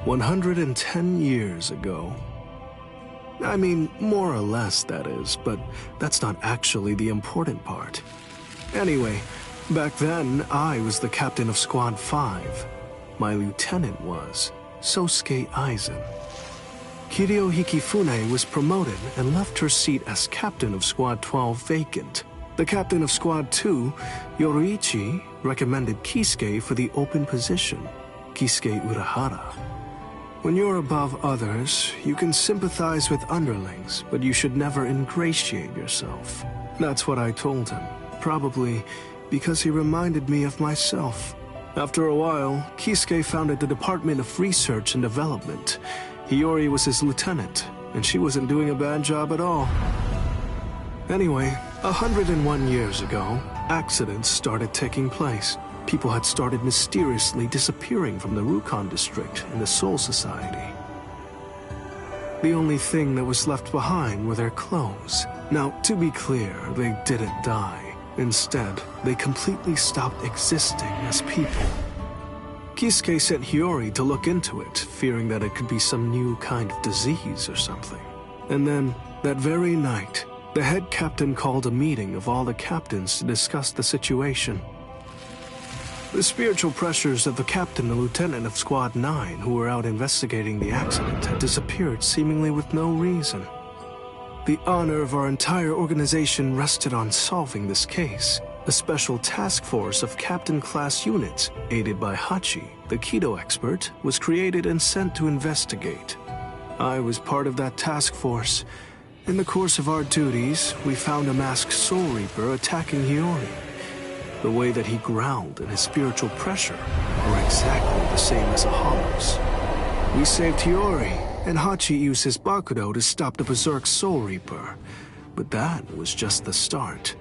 110 years ago. I mean, more or less, that is, but that's not actually the important part. Anyway, back then, I was the captain of Squad 5. My lieutenant was Sosuke Aizen. Kiryo Hikifune was promoted and left her seat as captain of Squad 12 vacant. The captain of Squad 2, Yoruichi, recommended Kisuke for the open position, Kisuke Urahara. When you're above others, you can sympathize with underlings, but you should never ingratiate yourself. That's what I told him, probably because he reminded me of myself. After a while, Kisuke founded the Department of Research and Development. Hiyori was his lieutenant, and she wasn't doing a bad job at all. Anyway, 101 years ago, accidents started taking place. People had started mysteriously disappearing from the Rukon district in the Soul Society. The only thing that was left behind were their clothes. Now, to be clear, they didn't die. Instead, they completely stopped existing as people. Kisuke sent Hiyori to look into it, fearing that it could be some new kind of disease or something. And then, that very night, the head captain called a meeting of all the captains to discuss the situation. The spiritual pressures of the captain and lieutenant of Squad 9 who were out investigating the accident had disappeared seemingly with no reason. The honor of our entire organization rested on solving this case. A special task force of captain-class units, aided by Hachi, the Kido expert, was created and sent to investigate. I was part of that task force. In the course of our duties, we found a masked Soul Reaper attacking Hiyori. The way that he growled and his spiritual pressure were exactly the same as a Hollow's. We saved Hiyori, and Hachi used his Bakudo to stop the Berserk Soul Reaper. But that was just the start.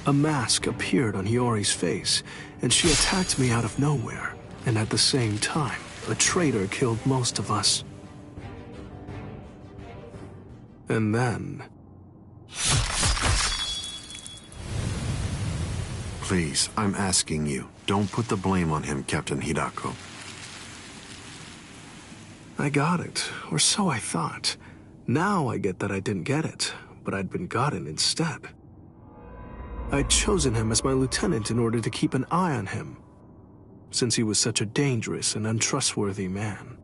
A mask appeared on Hiyori's face, and she attacked me out of nowhere. And at the same time, a traitor killed most of us. And then... Please, I'm asking you, don't put the blame on him, Captain Hidako. I got it, or so I thought. Now I get that I didn't get it, but I'd been gotten instead. I'd chosen him as my lieutenant in order to keep an eye on him, since he was such a dangerous and untrustworthy man.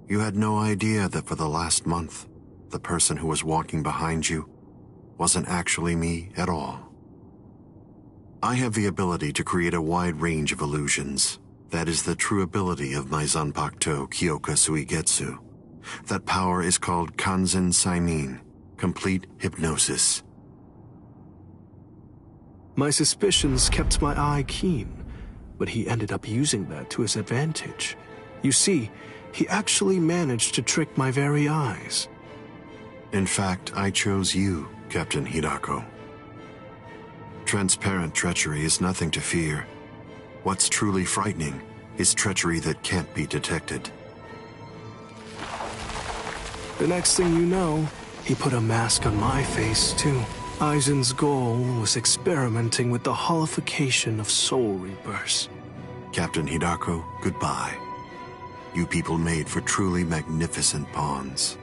You had no idea that for the last month, the person who was walking behind you wasn't actually me at all. I have the ability to create a wide range of illusions. That is the true ability of my Zanpakuto Kyoka Suigetsu. That power is called Kanzen Saimin, complete hypnosis. My suspicions kept my eye keen, but he ended up using that to his advantage. You see, he actually managed to trick my very eyes. In fact, I chose you, Captain Hidako. Transparent treachery is nothing to fear. What's truly frightening is treachery that can't be detected. The next thing you know, he put a mask on my face, too. Aizen's goal was experimenting with the holification of Soul Reapers. Captain Hidako, goodbye. You people made for truly magnificent pawns.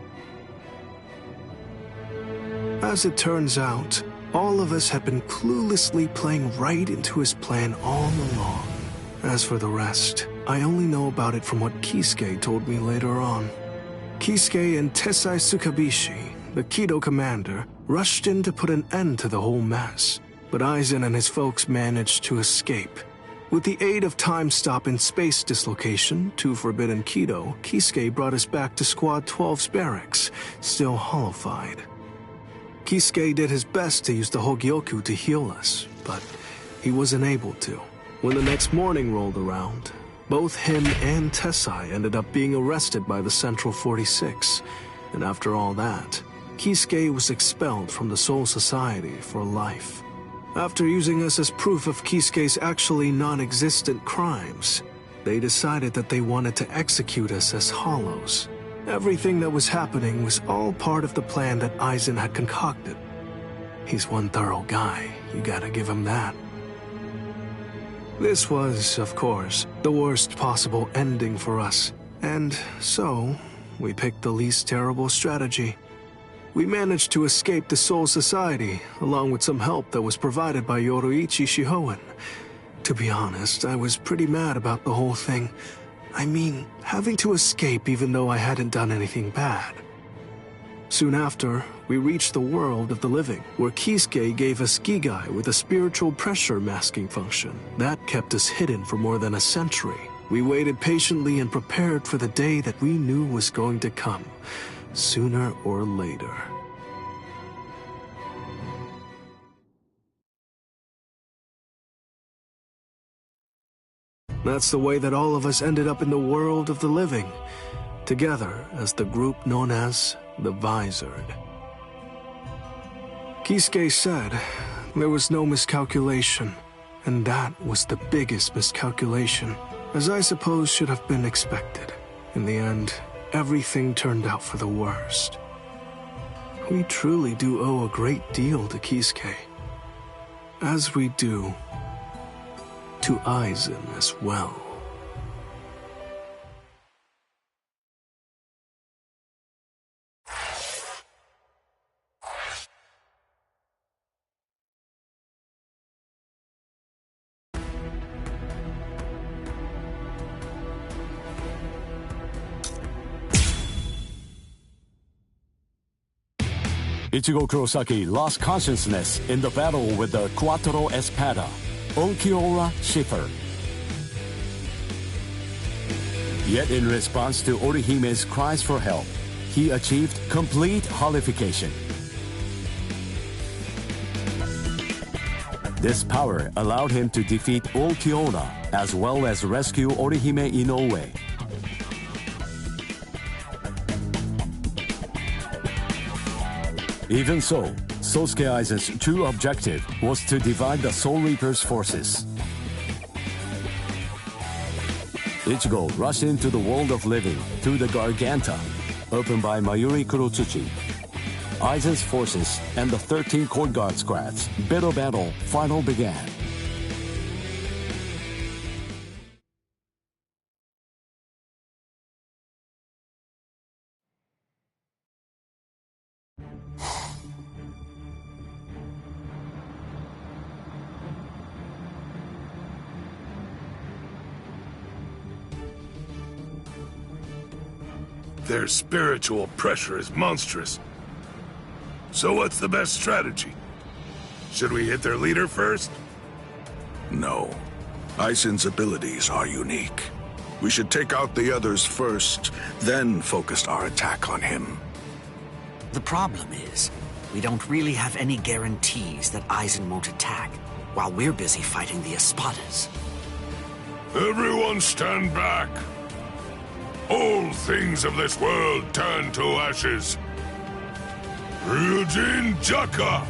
As it turns out, all of us had been cluelessly playing right into his plan all along. As for the rest, I only know about it from what Kisuke told me later on. Kisuke and Tessai Tsukabishi, the Kido commander, rushed in to put an end to the whole mess, but Aizen and his folks managed to escape. With the aid of time stop and space dislocation to Forbidden Kido, Kisuke brought us back to Squad 12's barracks, still hollowified. Kisuke did his best to use the Hogyoku to heal us, but he wasn't able to. When the next morning rolled around, both him and Tessai ended up being arrested by the Central 46, and after all that, Kisuke was expelled from the Soul Society for life. After using us as proof of Kisuke's actually non-existent crimes, they decided that they wanted to execute us as Hollows. Everything that was happening was all part of the plan that Aizen had concocted. He's one thorough guy, you gotta give him that. This was, of course, the worst possible ending for us, and so we picked the least terrible strategy. We managed to escape the Soul Society, along with some help that was provided by Yoruichi Shihoen. To be honest, I was pretty mad about the whole thing. I mean, having to escape even though I hadn't done anything bad. Soon after, we reached the world of the living, where Kisuke gave us Gigai with a spiritual pressure masking function. That kept us hidden for more than a century. We waited patiently and prepared for the day that we knew was going to come, sooner or later. That's the way that all of us ended up in the world of the living, together as the group known as the Visored. Kisuke said there was no miscalculation, and that was the biggest miscalculation, as I suppose should have been expected. In the end, everything turned out for the worst. We truly do owe a great deal to Kisuke, as we do to Aizen as well. Ichigo Kurosaki lost consciousness in the battle with the Quattro Espada, Onkiora Schiffer. Yet in response to Orihime's cries for help, he achieved complete holification. This power allowed him to defeat Onkiora as well as rescue Orihime Inoue. Even so, Sosuke Aizen's true objective was to divide the Soul Reaper's forces. Ichigo rushed into the world of living through the Garganta, opened by Mayuri Kurotsuchi. Aizen's forces and the 13 Court Guard squads' bitter battle finally began. Their spiritual pressure is monstrous. So what's the best strategy? Should we hit their leader first? No. Aizen's abilities are unique. We should take out the others first, then focus our attack on him. The problem is, we don't really have any guarantees that Aizen won't attack, while we're busy fighting the Espadas. Everyone stand back! All things of this world turn to ashes. Ryujin Jaka!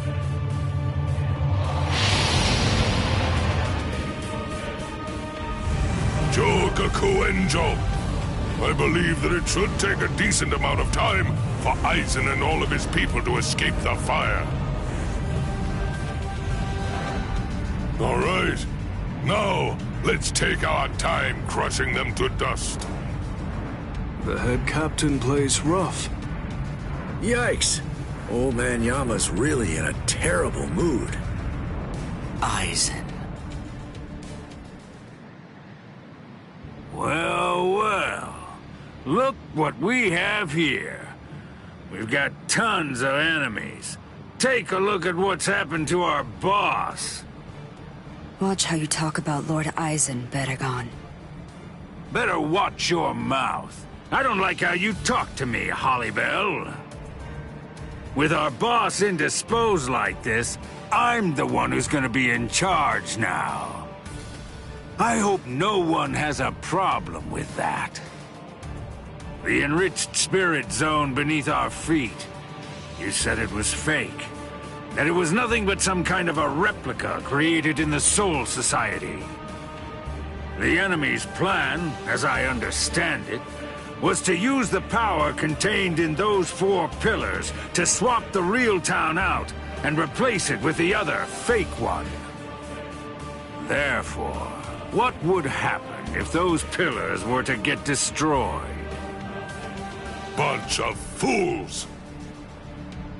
Jogaku Enjo! I believe that it should take a decent amount of time for Aizen and all of his people to escape the fire. All right. Now, let's take our time crushing them to dust. The head captain plays rough. Yikes! Old man Yama's really in a terrible mood. Aizen. Well, well. Look what we have here. We've got tons of enemies. Take a look at what's happened to our boss. Watch how you talk about Lord Aizen, Baragon. Better watch your mouth. I don't like how you talk to me, Hollybell. With our boss indisposed like this, I'm the one who's gonna be in charge now. I hope no one has a problem with that. The enriched spirit zone beneath our feet. You said it was fake. That it was nothing but some kind of a replica created in the Soul Society. The enemy's plan, as I understand it, was to use the power contained in those 4 pillars to swap the real town out and replace it with the other fake one. Therefore, What would happen if those pillars were to get destroyed? Bunch of fools!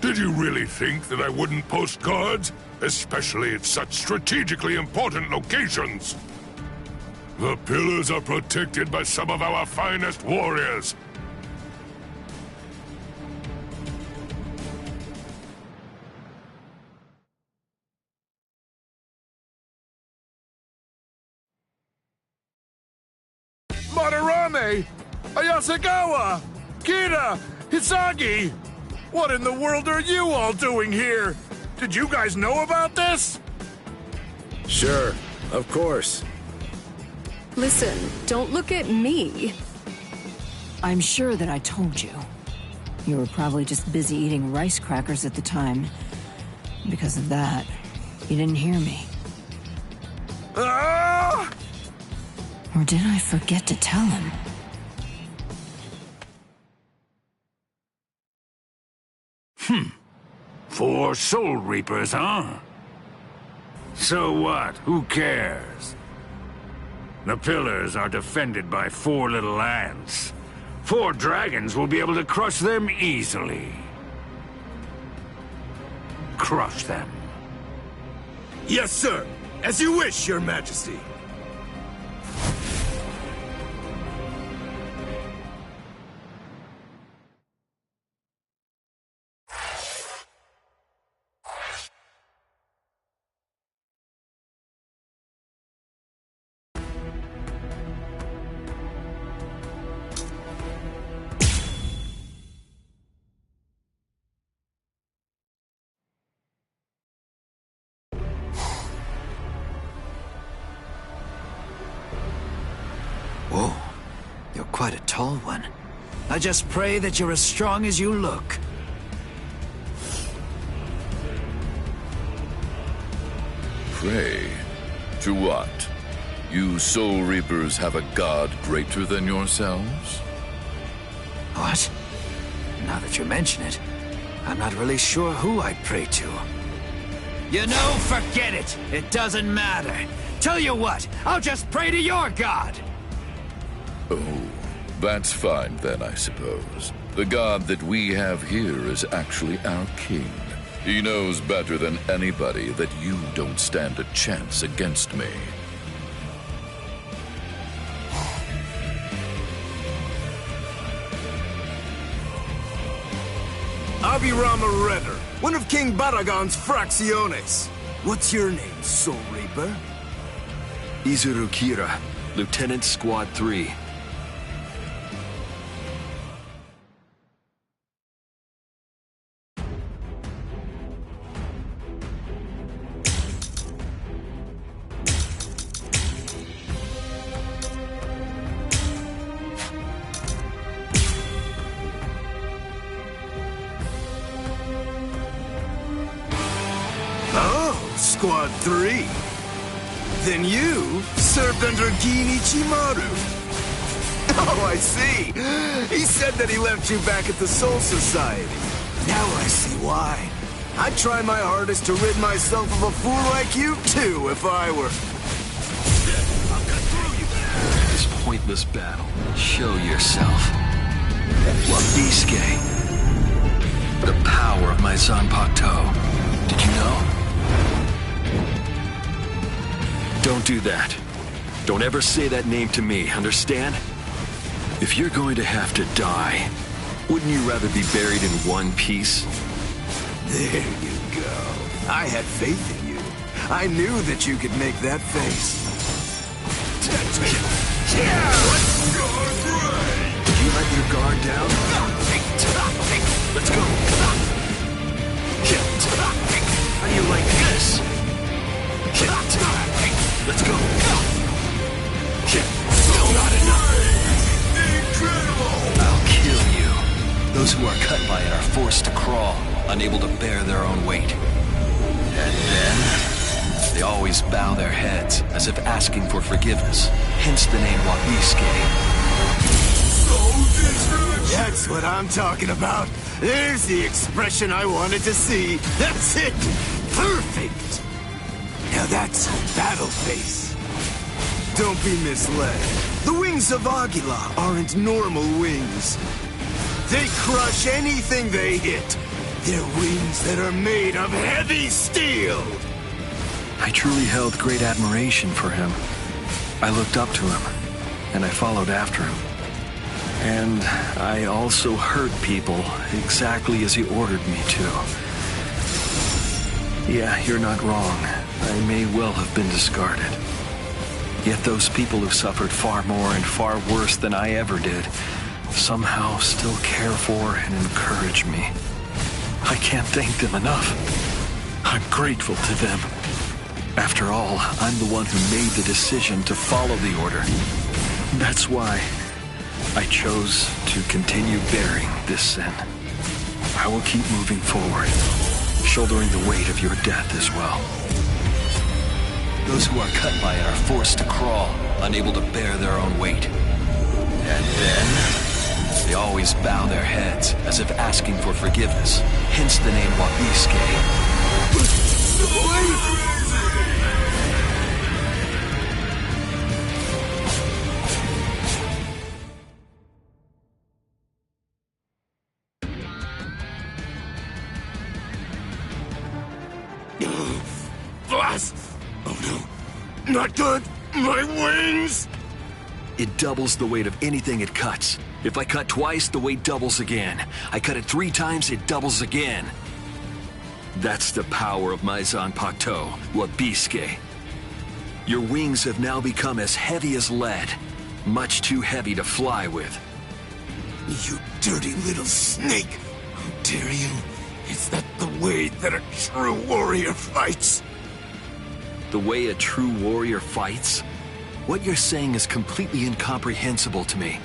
Did you really think that I wouldn't post guards? Especially at such strategically important locations? The pillars are protected by some of our finest warriors. Madarame! Ayasagawa! Kira! Hisagi! What in the world are you all doing here? Did you guys know about this? Sure, of course. Listen, don't look at me. I'm sure that I told you. You were probably just busy eating rice crackers at the time. Because of that, you didn't hear me. Ah! Or did I forget to tell him? Four Soul Reapers, huh? So what? Who cares? The pillars are defended by 4 little ants. 4 dragons will be able to crush them easily. Crush them. Yes, sir. As you wish, Your Majesty. Whoa, you're quite a tall one. I just pray that you're as strong as you look. Pray? To what? You Soul Reapers have a god greater than yourselves? What? Now that you mention it, I'm not really sure who I'd pray to. You know, forget it! It doesn't matter! Tell you what, I'll just pray to your god! Oh, that's fine then, I suppose. The god that we have here is actually our king. He knows better than anybody that you don't stand a chance against me. Abirama Redder, one of King Baragon's Fracciones. What's your name, Soul Reaper? Izuru Kira, Lieutenant Squad 3. Squad 3. Then you served under Ginichimaru. Oh, I see. He said that he left you back at the Soul Society. Now I see why. I'd try my hardest to rid myself of a fool like you, too, if I were. This pointless battle. Show yourself. Wabisuke. The power of my Zanpakuto. Did you know? Don't do that. Don't ever say that name to me, understand? If you're going to have to die, wouldn't you rather be buried in one piece? There you go. I had faith in you. I knew that you could make that face. Did you let your guard down? Let's go. How do you like this? Let's go. Still not enough. I'll kill you. Those who are cut by it are forced to crawl, unable to bear their own weight. And then, they always bow their heads, as if asking for forgiveness. Hence the name Wabisuke. That's what I'm talking about. There's the expression I wanted to see. That's it. Perfect. Now that's a battle face. Don't be misled. The wings of Aguila aren't normal wings. They crush anything they hit. They're wings that are made of heavy steel. I truly held great admiration for him. I looked up to him, and I followed after him. And I also hurt people exactly as he ordered me to. Yeah, you're not wrong. I may well have been discarded. Yet those people who suffered far more and far worse than I ever did somehow still care for and encourage me. I can't thank them enough. I'm grateful to them. After all, I'm the one who made the decision to follow the order. That's why I chose to continue bearing this sin. I will keep moving forward, shouldering the weight of your death as well. Those who are cut by it are forced to crawl, unable to bear their own weight. And then, they always bow their heads, as if asking for forgiveness, hence the name Wabisuke. Boss! Oh no, not good! My wings! It doubles the weight of anything it cuts. If I cut twice, the weight doubles again. I cut it 3 times, it doubles again. That's the power of my Zanpakuto, Wabisuke. Your wings have now become as heavy as lead, much too heavy to fly with. You dirty little snake! How dare you? Is that the way that a true warrior fights? The way a true warrior fights? What you're saying is completely incomprehensible to me.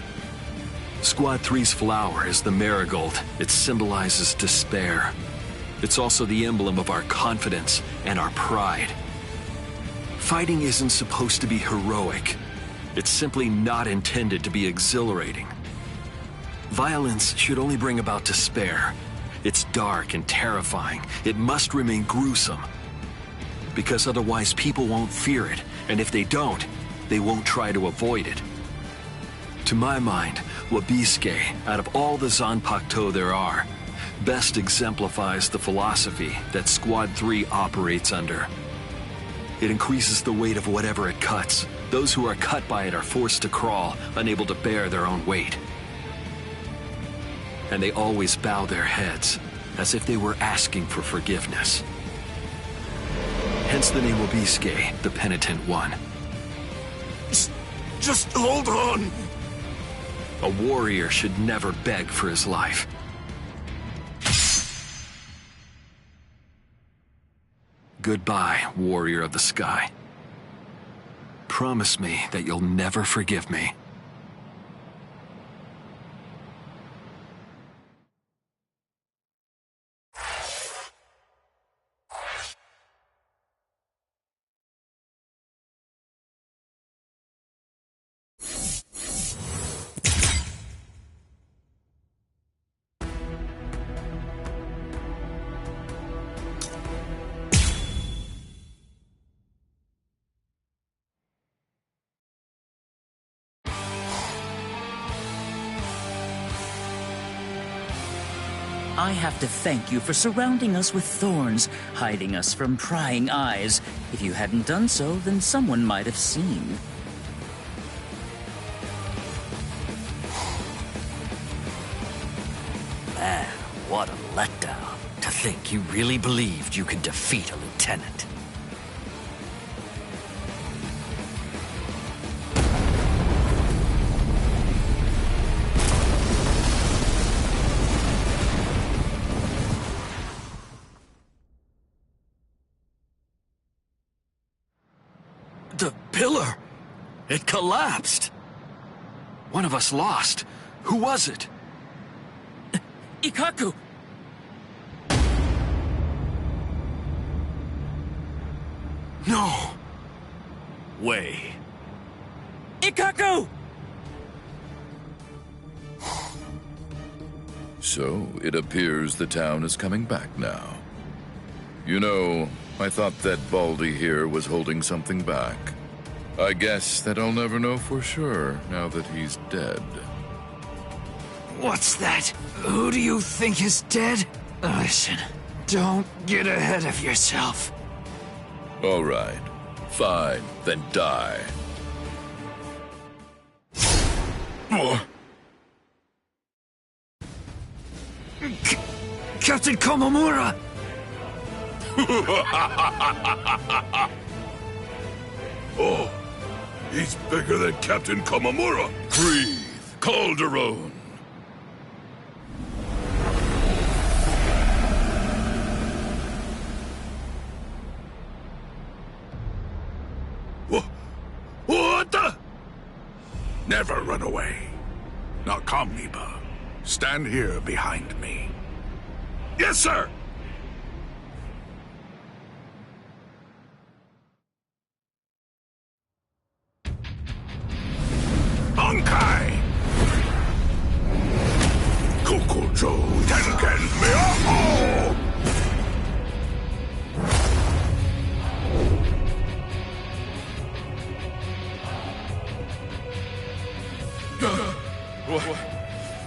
Squad 3's flower is the marigold. It symbolizes despair. It's also the emblem of our confidence and our pride. Fighting isn't supposed to be heroic. It's simply not intended to be exhilarating. Violence should only bring about despair. It's dark and terrifying. It must remain gruesome. Because otherwise people won't fear it, and if they don't, they won't try to avoid it. To my mind, Wabisuke, out of all the Zanpakuto there are, best exemplifies the philosophy that Squad 3 operates under. It increases the weight of whatever it cuts. Those who are cut by it are forced to crawl, unable to bear their own weight. And they always bow their heads, as if they were asking for forgiveness. Hence the name Wabisuke, the penitent one. Just hold on! A warrior should never beg for his life. Goodbye, warrior of the sky. Promise me that you'll never forgive me. I have to thank you for surrounding us with thorns, hiding us from prying eyes. If you hadn't done so, then someone might have seen. Man, what a letdown. To think you really believed you could defeat a lieutenant. The pillar! It collapsed! One of us lost. Who was it? Ikkaku! No! Way. Ikkaku! So, it appears the town is coming back now. You know, I thought that Baldy here was holding something back. I guess that I'll never know for sure now that he's dead. What's that? Who do you think is dead? Listen, don't get ahead of yourself. All right. Fine, then die. Captain Komamura! Oh, he's bigger than Captain Komamura. Breathe, Calderon. What the? Never run away. Now come, Niba. Stand here behind me. Yes, sir! Bankai! Kokojo Tengen Miyako!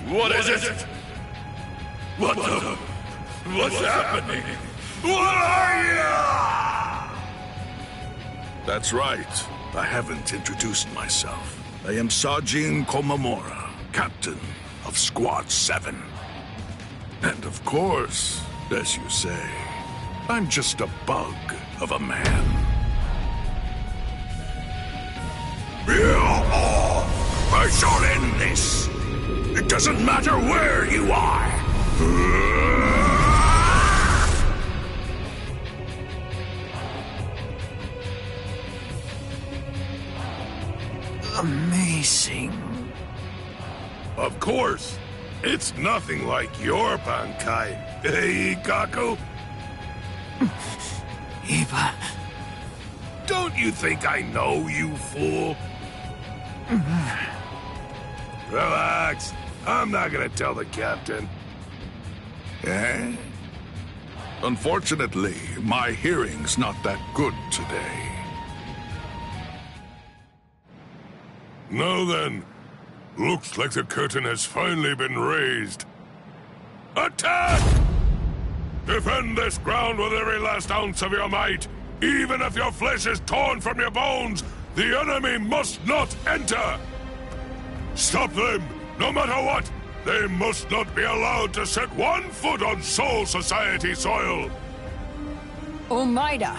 What is it? What the? What's happening? What are you? That's right. I haven't introduced myself. I am Sajin Komamura, Captain of Squad 7. And of course, as you say, I'm just a bug of a man. I shall end this. It doesn't matter where you are. Amazing. Of course. It's nothing like your Bankai, eh, Ikaku? Iba. Don't you think I know, you fool? Relax. I'm not gonna tell the captain. Eh? Unfortunately, my hearing's not that good today. Now then, looks like the curtain has finally been raised. Attack! Defend this ground with every last ounce of your might. Even if your flesh is torn from your bones, the enemy must not enter. Stop them, no matter what. They must not be allowed to set one foot on Soul Society soil. Omaida!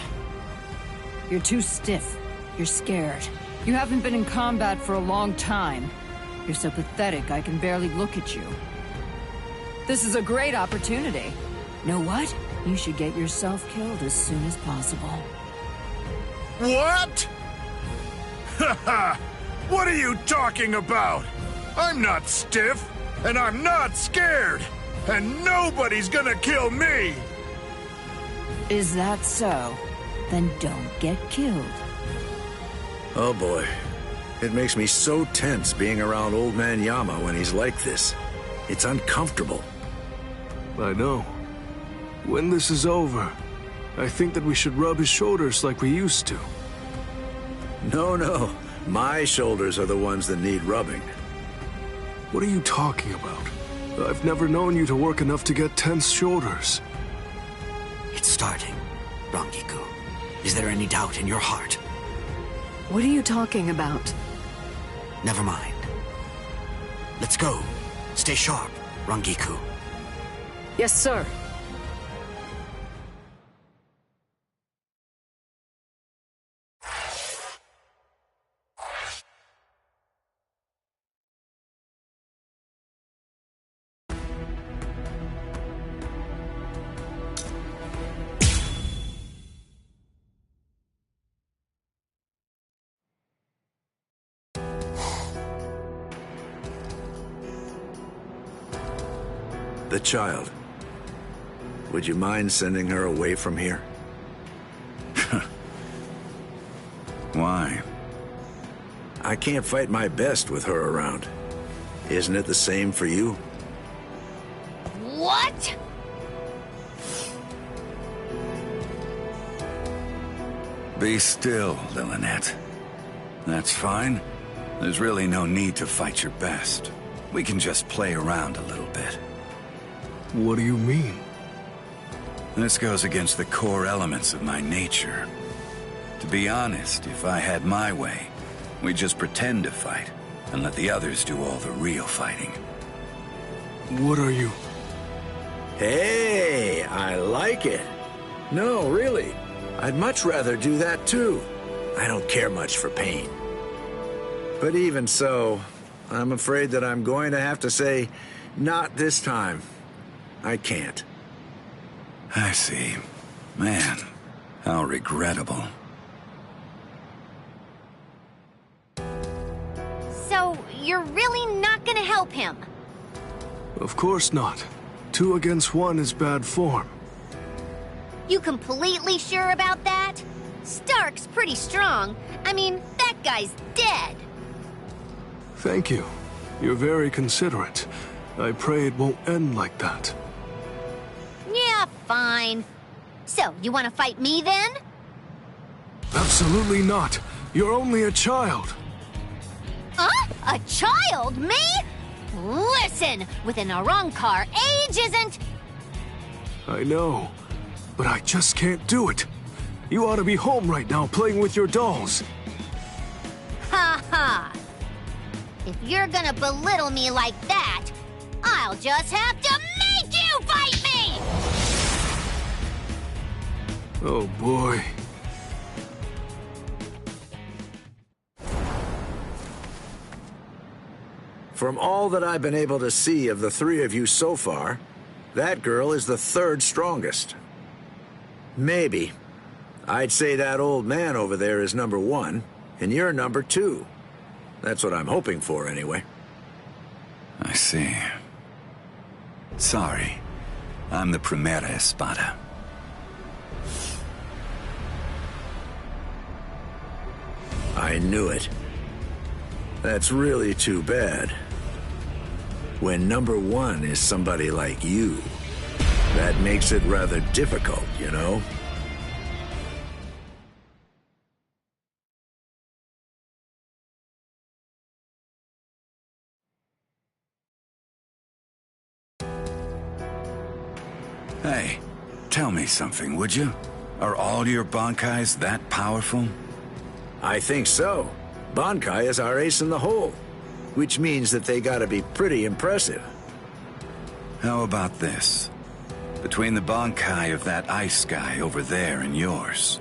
You're too stiff. You're scared. You haven't been in combat for a long time. You're so pathetic I can barely look at you. This is a great opportunity. Know what? You should get yourself killed as soon as possible. What? Haha! What are you talking about? I'm not stiff, and I'm not scared, and nobody's gonna kill me! Is that so? Then don't get killed. Oh boy. It makes me so tense being around Old Man Yama when he's like this. It's uncomfortable. I know. When this is over, I think that we should rub his shoulders like we used to. No. My shoulders are the ones that need rubbing. What are you talking about? I've never known you to work enough to get tense shoulders. It's starting, Rangiku. Is there any doubt in your heart? What are you talking about? Never mind. Let's go. Stay sharp, Rangiku. Yes, sir. The child. Would you mind sending her away from here? Why? I can't fight my best with her around. Isn't it the same for you? What? Be still, Lillinette. That's fine. There's really no need to fight your best. We can just play around a little bit. What do you mean? This goes against the core elements of my nature. To be honest, if I had my way, we'd just pretend to fight and let the others do all the real fighting. What are you? Hey, I like it. No, really. I'd much rather do that too. I don't care much for pain. But even so, I'm afraid that I'm going to have to say, not this time. I can't. I see. Man, how regrettable. So, you're really not gonna help him? Of course not. 2 against 1 is bad form. You completely sure about that? Stark's pretty strong. I mean, that guy's dead. Thank you. You're very considerate. I pray it won't end like that. Yeah, fine. So, you want to fight me then? Absolutely not. You're only a child. Huh? A child? Me? Listen, with an Arrancar, age isn't... I know, but I just can't do it. You ought to be home right now playing with your dolls. Ha ha. If you're gonna belittle me like that, I'll just have to make you fight me! Oh boy. From all that I've been able to see of the 3 of you so far, that girl is the 3rd strongest. Maybe. I'd say that old man over there is number 1, and you're number 2. That's what I'm hoping for, anyway. I see. Sorry. I'm the Primera Espada. I knew it. That's really too bad. When number 1 is somebody like you, that makes it rather difficult, you know? Hey, tell me something, would you? Are all your Bankais that powerful? I think so. Bankai is our ace in the hole, which means that they gotta be pretty impressive. How about this? Between the Bankai of that ice guy over there and yours,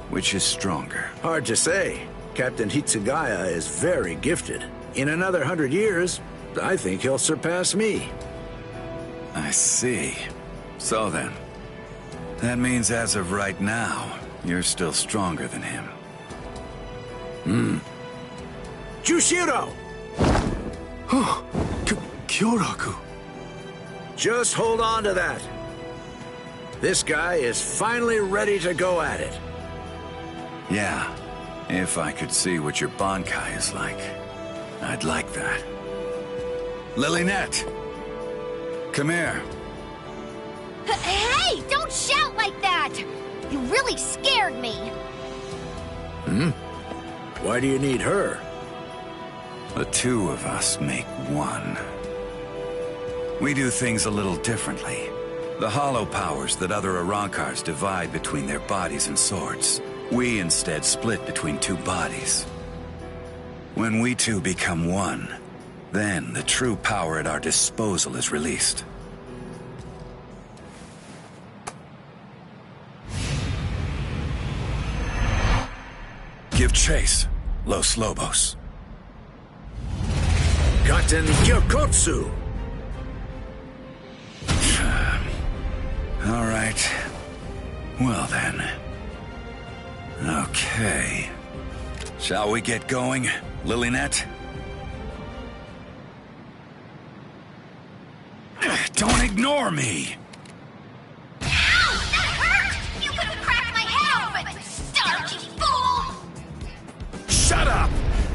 which is stronger? Hard to say. Captain Hitsugaya is very gifted. In another 100 years, I think he'll surpass me. I see. So then, that means as of right now, you're still stronger than him. Jushiro! Kyoraku. Just hold on to that. This guy is finally ready to go at it. Yeah, if I could see what your Bankai is like, I'd like that. Lilynette! Come here. Hey, don't shout like that! You really scared me. Why do you need her? The 2 of us make 1. We do things a little differently. The hollow powers that other Arrancars divide between their bodies and swords, we instead split between 2 bodies. When we 2 become 1, then the true power at our disposal is released. Give chase, Los Lobos. Captain Gyokotsu! All right. Well then. Okay. Shall we get going, Lilynette? Don't ignore me! Ow! That hurt! You could have cracked my head open! Stark, you fool! Shut up!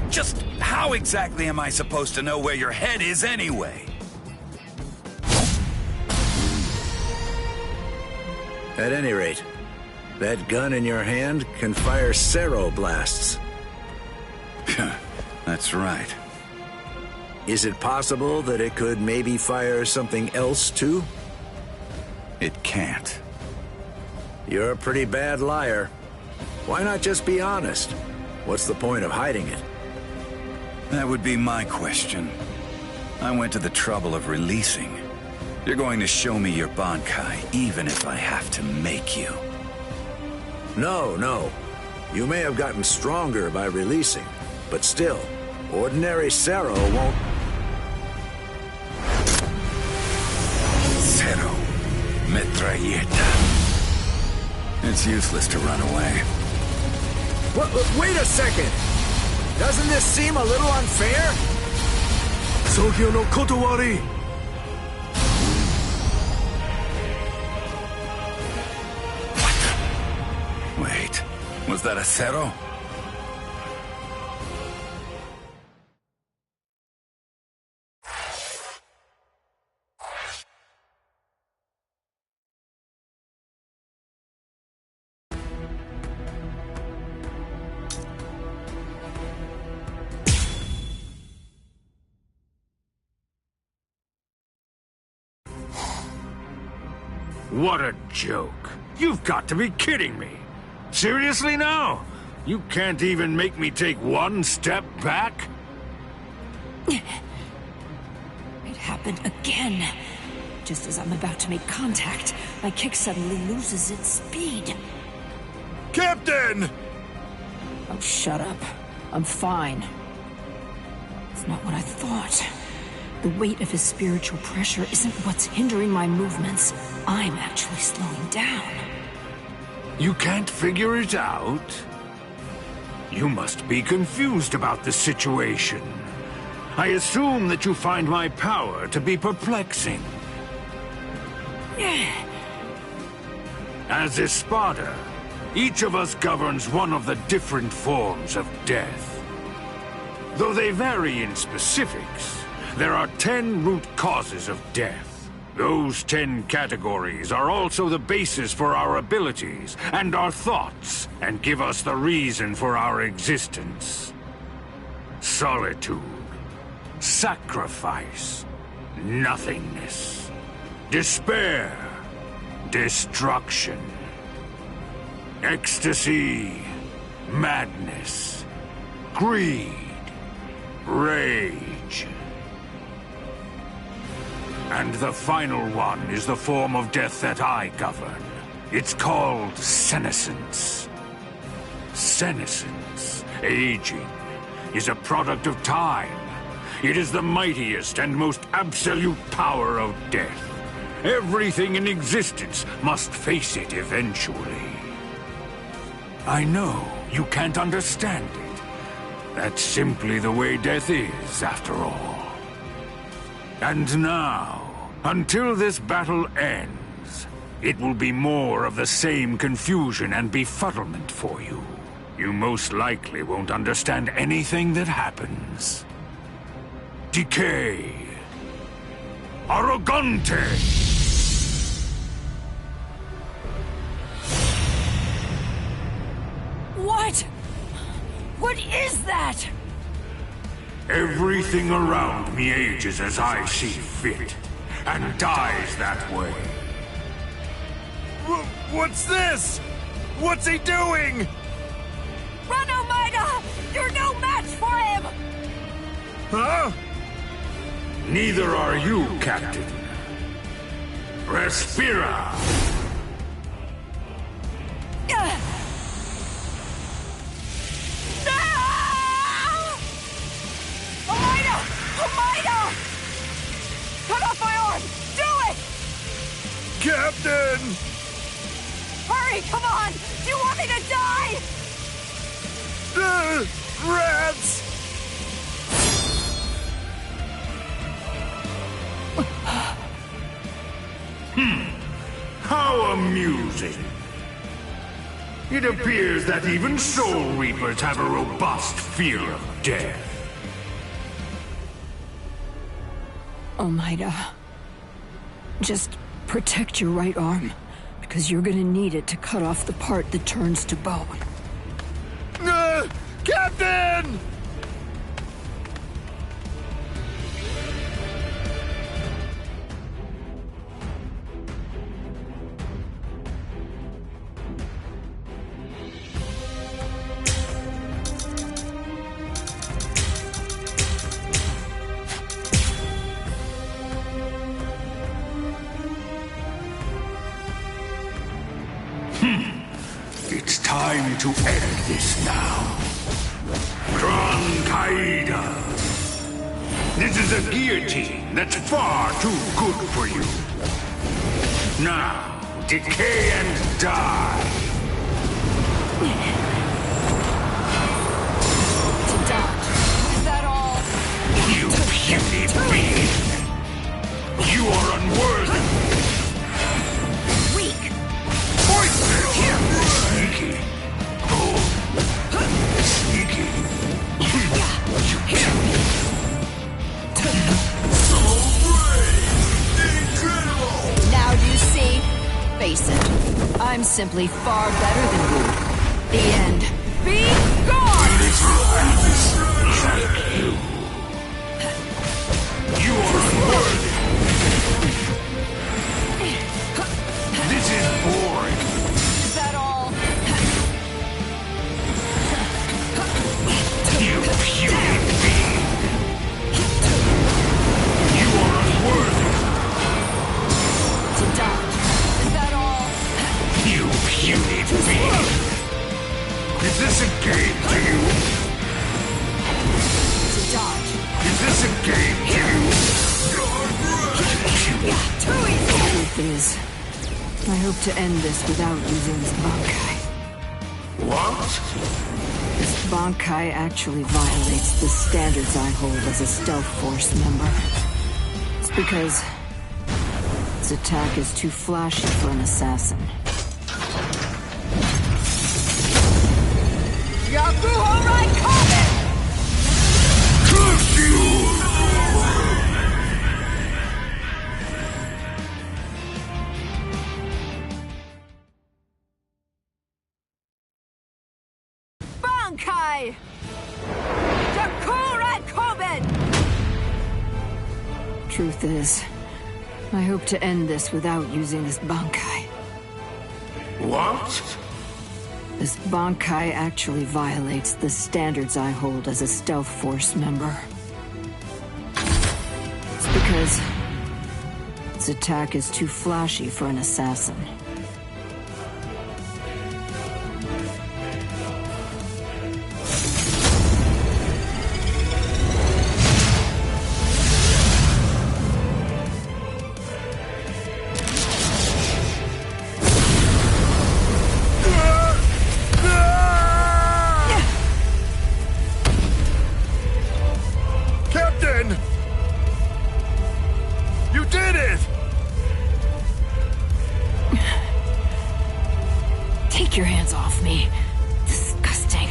Just how exactly am I supposed to know where your head is anyway? At any rate, that gun in your hand can fire Cero blasts. That's right. Is it possible that it could maybe fire something else, too? It can't. You're a pretty bad liar. Why not just be honest? What's the point of hiding it? That would be my question. I went to the trouble of releasing. You're going to show me your Bankai, even if I have to make you. No. You may have gotten stronger by releasing, but still, ordinary Zero won't... Zero. Metralleta. It's useless to run away. Wait a second! Doesn't this seem a little unfair? Sogyo no Kotowari! Wait, was that a Zero? What a joke. You've got to be kidding me. Seriously now? You can't even make me take one step back? It happened again. Just as I'm about to make contact, my kick suddenly loses its speed. Captain! Oh, shut up. I'm fine. It's not what I thought. The weight of his spiritual pressure isn't what's hindering my movements. I'm actually slowing down. You can't figure it out? You must be confused about the situation. I assume that you find my power to be perplexing. As Espada, each of us governs one of the different forms of death. Though they vary in specifics, there are 10 root causes of death. Those 10 categories are also the basis for our abilities and our thoughts, and give us the reason for our existence. Solitude, sacrifice, nothingness, despair, destruction, ecstasy, madness, greed, rage. And the final one is the form of death that I govern. It's called senescence. Senescence, aging, is a product of time. It is the mightiest and most absolute power of death. Everything in existence must face it eventually. I know you can't understand it. That's simply the way death is, after all. And now, until this battle ends, it will be more of the same confusion and befuddlement for you. You most likely won't understand anything that happens. Decay. Arrogante! What? What is that? Everything around me ages as I see fit, and dies that way. What's this? What's he doing? Run, Omega! You're no match for him! Huh? Neither are you, Captain. Respira! Cut off my arm! Do it! Captain! Hurry, come on! Do you want me to die? Rats! How amusing. It appears that even Soul Reapers have a robust fear of death. Almeida, just protect your right arm, because you're gonna need it to cut off the part that turns to bone. Captain! to end this now. Kaida. This is a guillotine that's far too good for you. Now, decay and die. To dodge. Is that all? You puny being. You are unworthy. Weak. Poison. Sneaky. Oh. Sneaky. You kill me. Now do you see? Face it. I'm simply far better than you. The end. Be gone! You are unworthy. This is boring. Is that all? You puny being. You are unworthy. To dodge. Is that all? You puny being. Is this a game to you? To dodge. Is this a game to you? Too easy. The truth is, I hope to end this without using this Bankai. What? This Bankai actually violates the standards I hold as a stealth force member. It's because its attack is too flashy for an assassin. Yakuho Raikkonen! Curse you! Bankai! Yakuho Raikkonen! Truth is, I hope to end this without using this Bankai. What? This Bankai actually violates the standards I hold as a stealth force member. It's because its attack is too flashy for an assassin. You did it! Take your hands off me. Disgusting.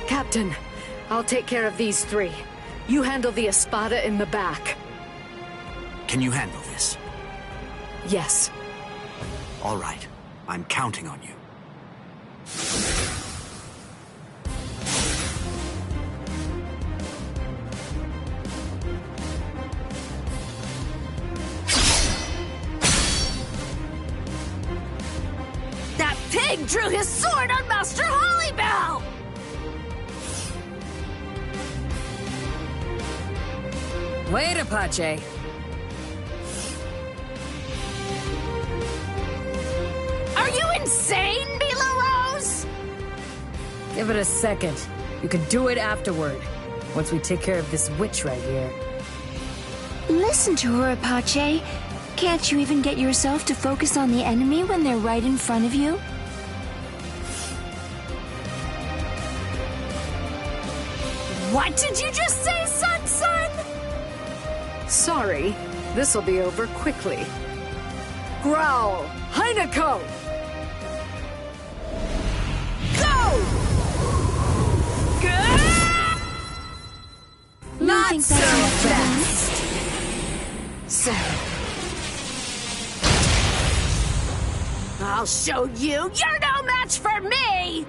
Captain, I'll take care of these three. You handle the Espada in the back. Can you handle this? Yes. All right. I'm counting on you. That pig drew his sword on Master Hollybell! Wait, Apache. Are you insane, Mila Rose? Give it a second. You can do it afterward. Once we take care of this witch right here. Listen to her, Apache. Can't you even get yourself to focus on the enemy when they're right in front of you? What did you just say, Sun? Sorry. This'll be over quickly. growl. Heineko! Go! Not think so that's fast. So. I'll show you. You're no match for me!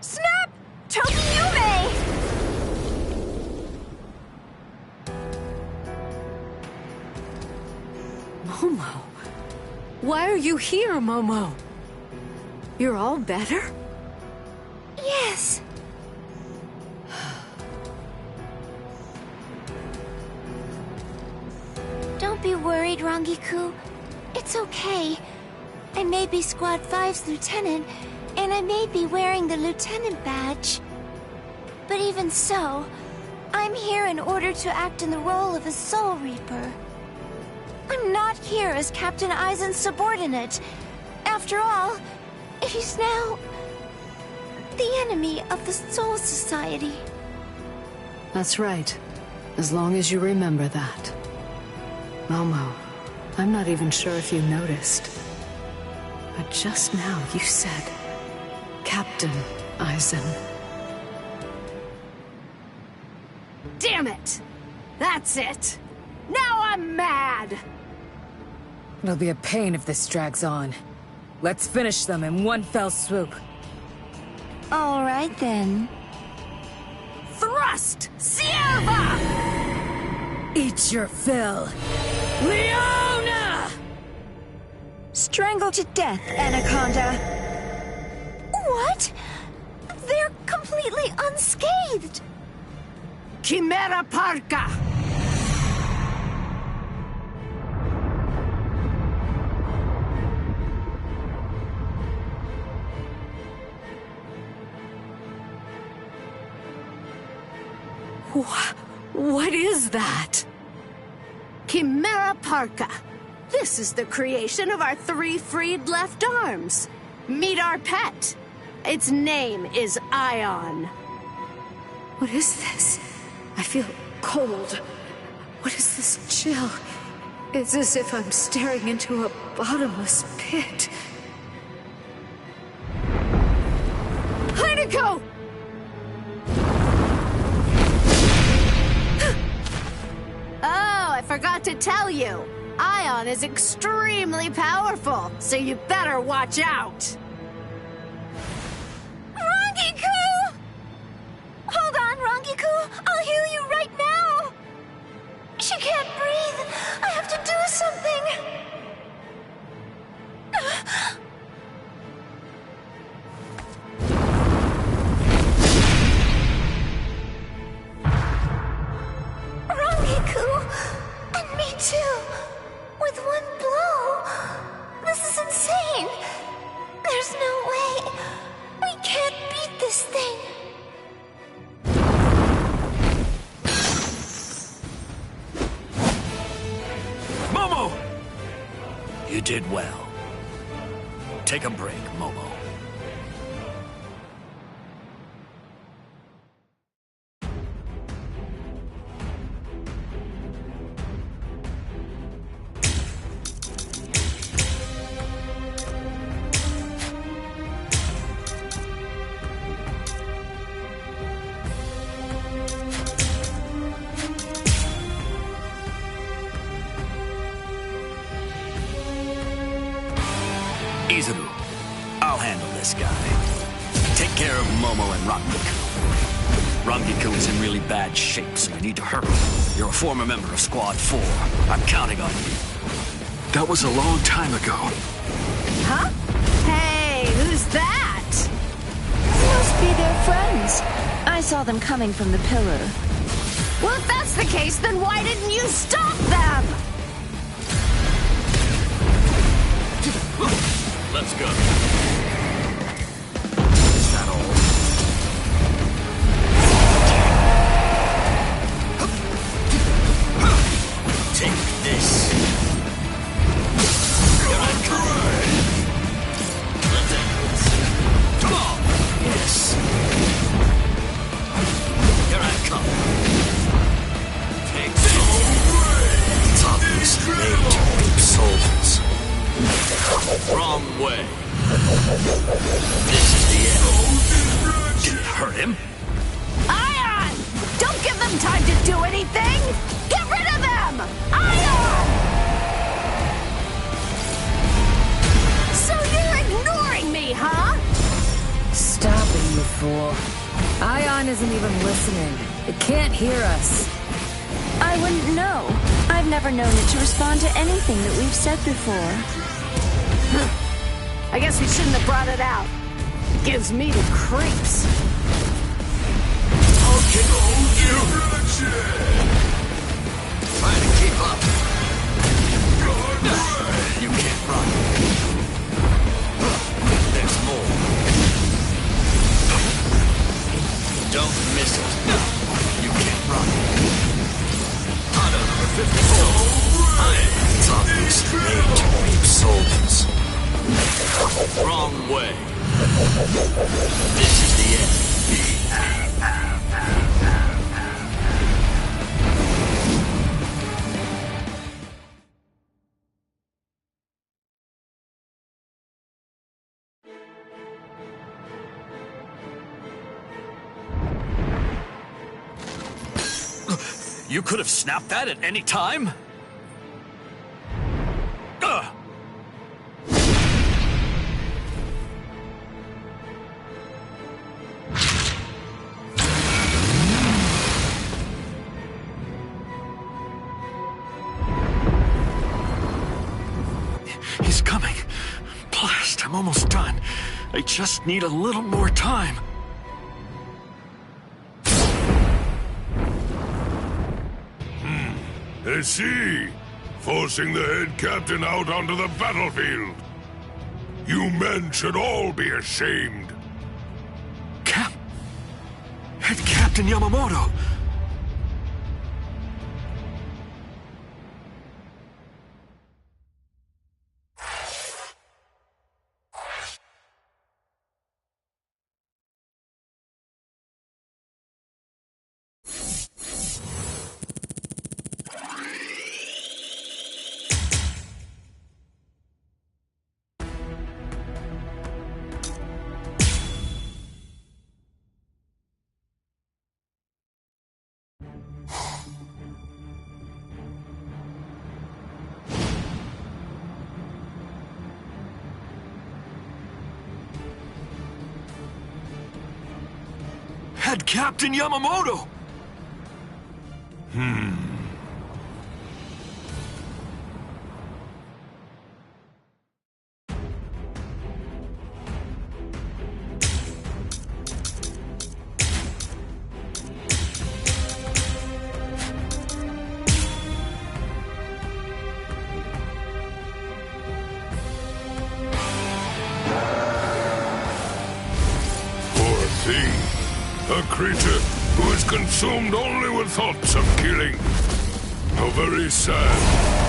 Snap! Tokiyume! Momo. Why are you here, Momo? You're all better? Yes. Don't be worried, Rangiku. It's okay. I may be Squad 5's lieutenant, and I may be wearing the lieutenant badge. But even so, I'm here in order to act in the role of a Soul Reaper. I'm not here as Captain Aizen's subordinate. After all, he's now the enemy of the Soul Society. That's right. As long as you remember that. Momo, I'm not even sure if you noticed. But just now you said, Captain Aizen. Damn it! That's it! Now I'm mad! It'll be a pain if this drags on. Let's finish them in one fell swoop. All right, then. Thrust! Sierva! Eat your fill. Leona! Strangle to death, Anaconda. What? They're completely unscathed. Chimera Parka! What is that? Chimera Parka. This is the creation of our 3 freed left arms. Meet our pet. Its name is Ion. What is this? I feel cold. What is this chill? It's as if I'm staring into a bottomless pit. Heineko! Oh, I forgot to tell you. Ion is extremely powerful, so you better watch out. Rangiku! Hold on, Rangiku. I'll heal you right now. She can't breathe. I have to do something. Rangiku! And me too! With one blow! This is insane! There's no way! We can't beat this thing! Momo! You did well. Take a break, Momo. Izuru, I'll handle this guy. Take care of Momo and Rangiku. Rangiku is in really bad shape, so you need to hurry. You're a former member of Squad 4. I'm counting on you. That was a long time ago. Huh? Hey, who's that? Must be their friends. I saw them coming from the pillar. Well, if that's the case, then why didn't you stop them? Let's go. Is that all? Take this. Here I come. Lieutenant. Come on. Yes. Here I come. Take this. Wrong way. This is the end. Did it hurt him? Ion! Don't give them time to do anything! Get rid of them! Ion! So you're ignoring me, huh? Stop it, you fool. Ion isn't even listening. It can't hear us. I wouldn't know. I've never known it to respond to anything that we've said before. I guess we shouldn't have brought it out. It gives me the creeps. Okay, you. Trying to keep up. You can't run. There's more. Don't miss it. You can't run. Hunter number 54. It's obviously made to reap souls. Wrong way. This is the end. You could have snapped that at any time? He's coming. Blast, I'm almost done. I just need a little more time. I see. Forcing the head captain out onto the battlefield. You men should all be ashamed. Head Captain Yamamoto! Head Captain Yamamoto! A creature who is consumed only with thoughts of killing. How very sad.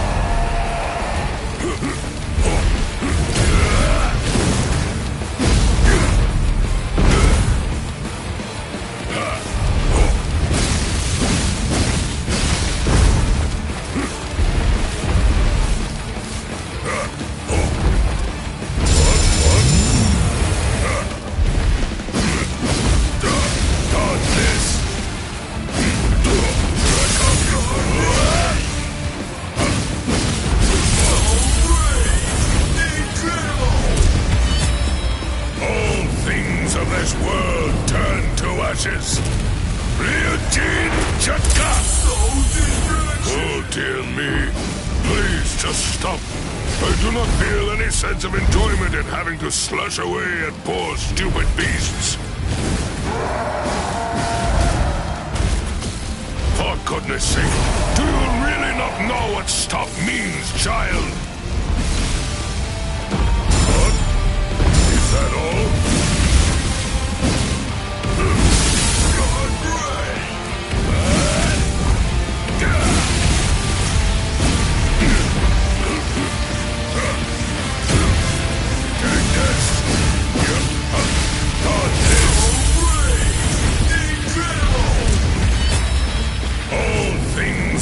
Oh dear me. Please just stop. I do not feel any sense of enjoyment in having to slash away at poor stupid beasts. For goodness sake, do you really not know what stop means, child? What? Is that all?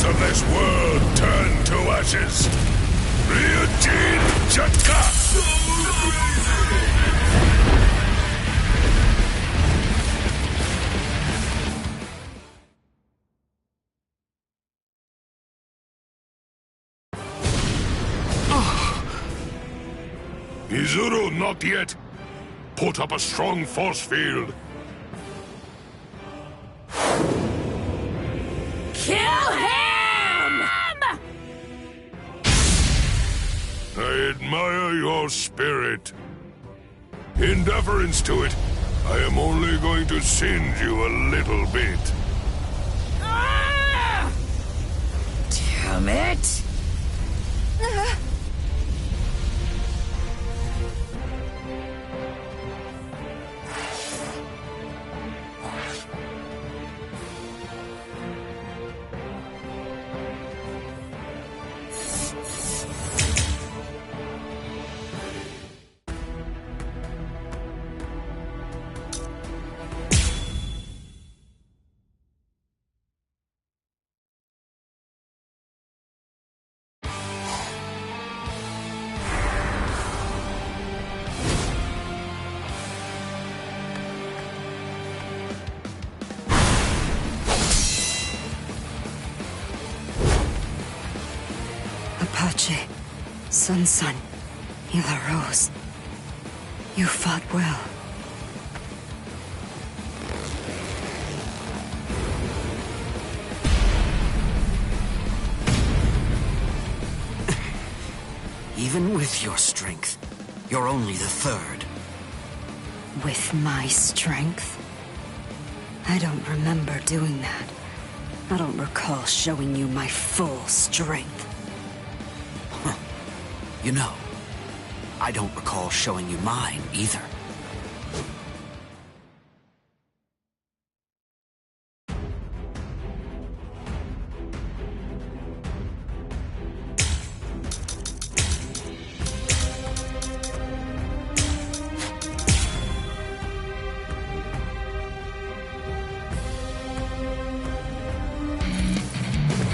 Of this world turn to ashes. Ryujin Jatka! Izuru, not yet. Put up a strong force field. Kill him! I admire your spirit. In deference to it, I am only going to singe you a little bit. Damn it! Apache, Sun, Hila Rose. You fought well. Even with your strength, you're only the third. With my strength? I don't remember doing that. I don't recall showing you my full strength. You know, I don't recall showing you mine either.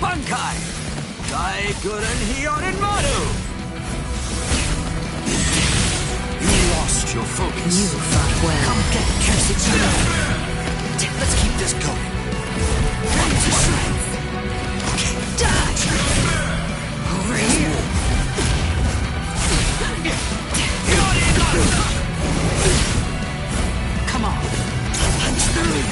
Bankai! Daikuren Hyorin Maru! Your focus. You fought well. Come get it, cursed Zero. Let's keep this going. One to strength. Okay, die! Over here. Come on. Punch through.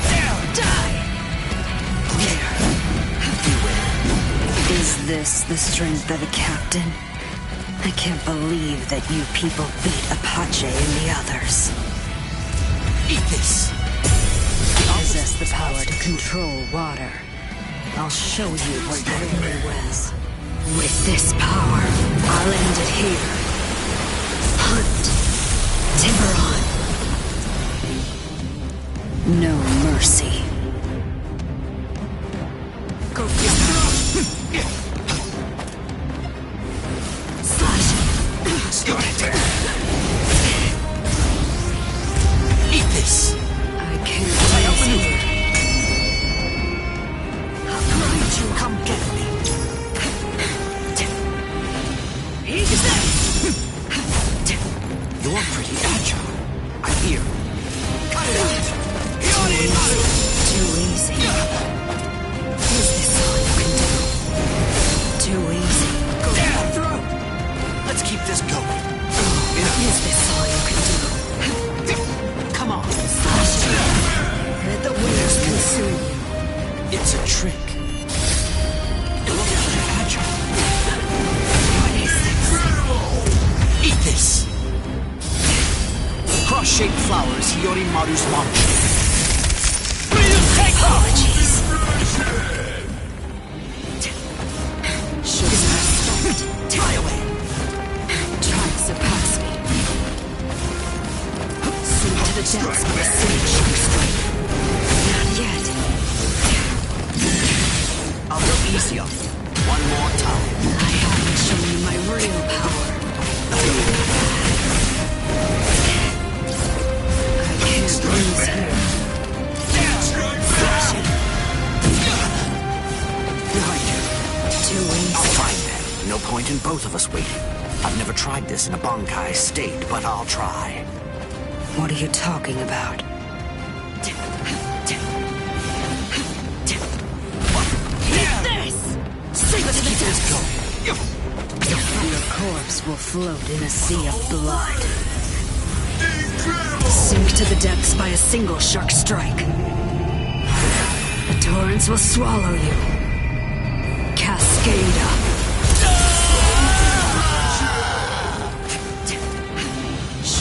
There, die! There. Is this the strength of a captain? I can't believe that you people beat Apache and the others. Eat this! You possess the power to control water. I'll show you what that really was. With this power, I'll end it here. Hunt Tiburon. No mercy. Go get through! Eat this! I can't maneuver. I'll grind you. Come get me. Eat this! You're pretty agile. I hear. Cut it out! Too easy. Is this all you can do? Too easy. Go down through! Let's keep this going. Is this all you can do? Come on. Let the winds consume you. It's a trick. Look how agile. What is this? Eat this! Cross-shaped flowers, Hiyorimaru's launch. Apologies. Shouldn't have stopped. Die away! Try to surpass me. Sink to the depths of the sage strike. Not yet. I'll go easy on you. One more time. I haven't shown you my real power. I can't lose here. Behind you. Too easy. point in both of us waiting. I've never tried this in a Bankai state, but I'll try. What are you talking about? Sink to the depths! Your corpse will float in a sea of blood. Sink to the depths by a single shark strike. The torrents will swallow you. Cascada.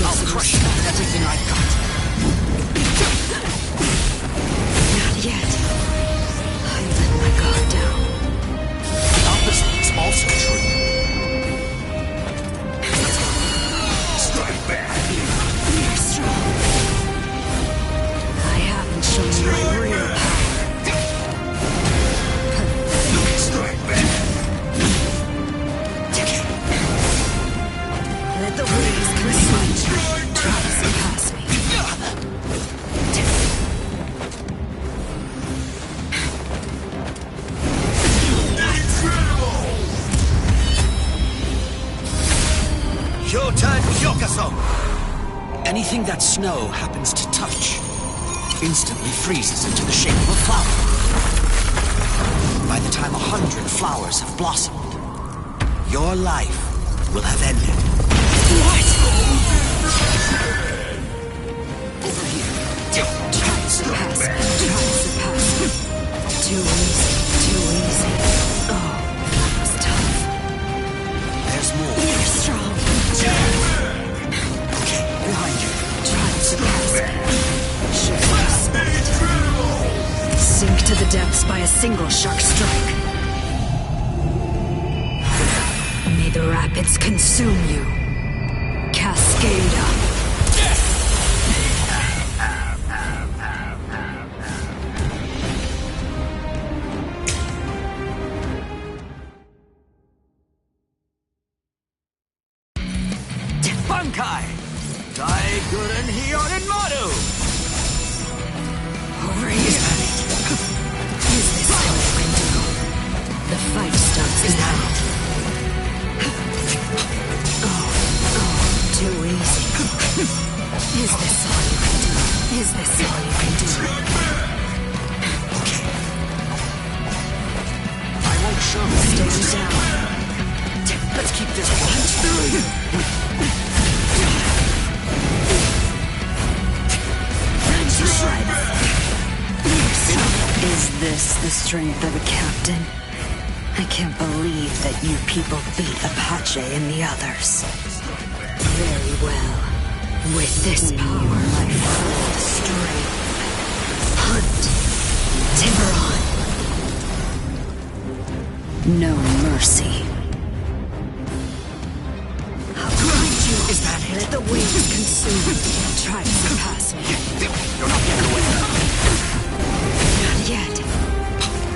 I'll crush you with everything I've got. Not yet. I let my guard down. The opposite is also true. Strike back. You're strong. I haven't shown you my real power. Strike back. Let the waves consume you. Try to surpass me. Kyotan Kyokaso! Anything that snow happens to touch instantly freezes into the shape of a flower. By the time 100 flowers have blossomed, your life will have ended. What? Over here. Try to surpass me. Try to surpass me. Too easy. Too easy. Oh, that was tough. There's more. You're strong. Okay, behind you. Try to surpass me. Show respect. Sink to the depths by a single shark strike. May the rapids consume you. Cascada. Bankai! Daiguren Hyorin Maru! Over here. Is this all you can do? The fight starts now. Oh, too easy. Is this all you can do? Is this all you can do? Okay. I won't show. Stand down. Let's keep this punch through you. To shreds. Is this the strength of a captain? I can't believe that you people beat Apache and the others. Very well. With this power, my full strength. Hunt. Tiburon. No mercy. I'll grind you. Is that it? Let the waves consume you. Try to surpass me. You're not getting away. Not yet.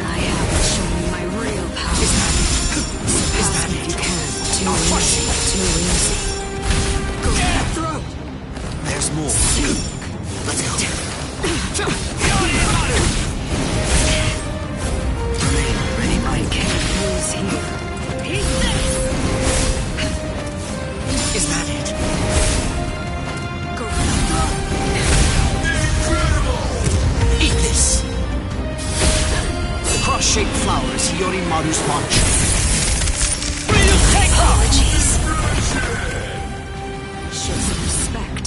I haven't shown you my real power. Surpass me if you can. Too easy. Too easy. Go for the throat. There's more. Let's go. Remain ready, I can't lose here. Eat this! Is that it? Go for the throat. Eat this! The cross-shaped flowers Hiyorimaru's launch. Apologies. Show some respect.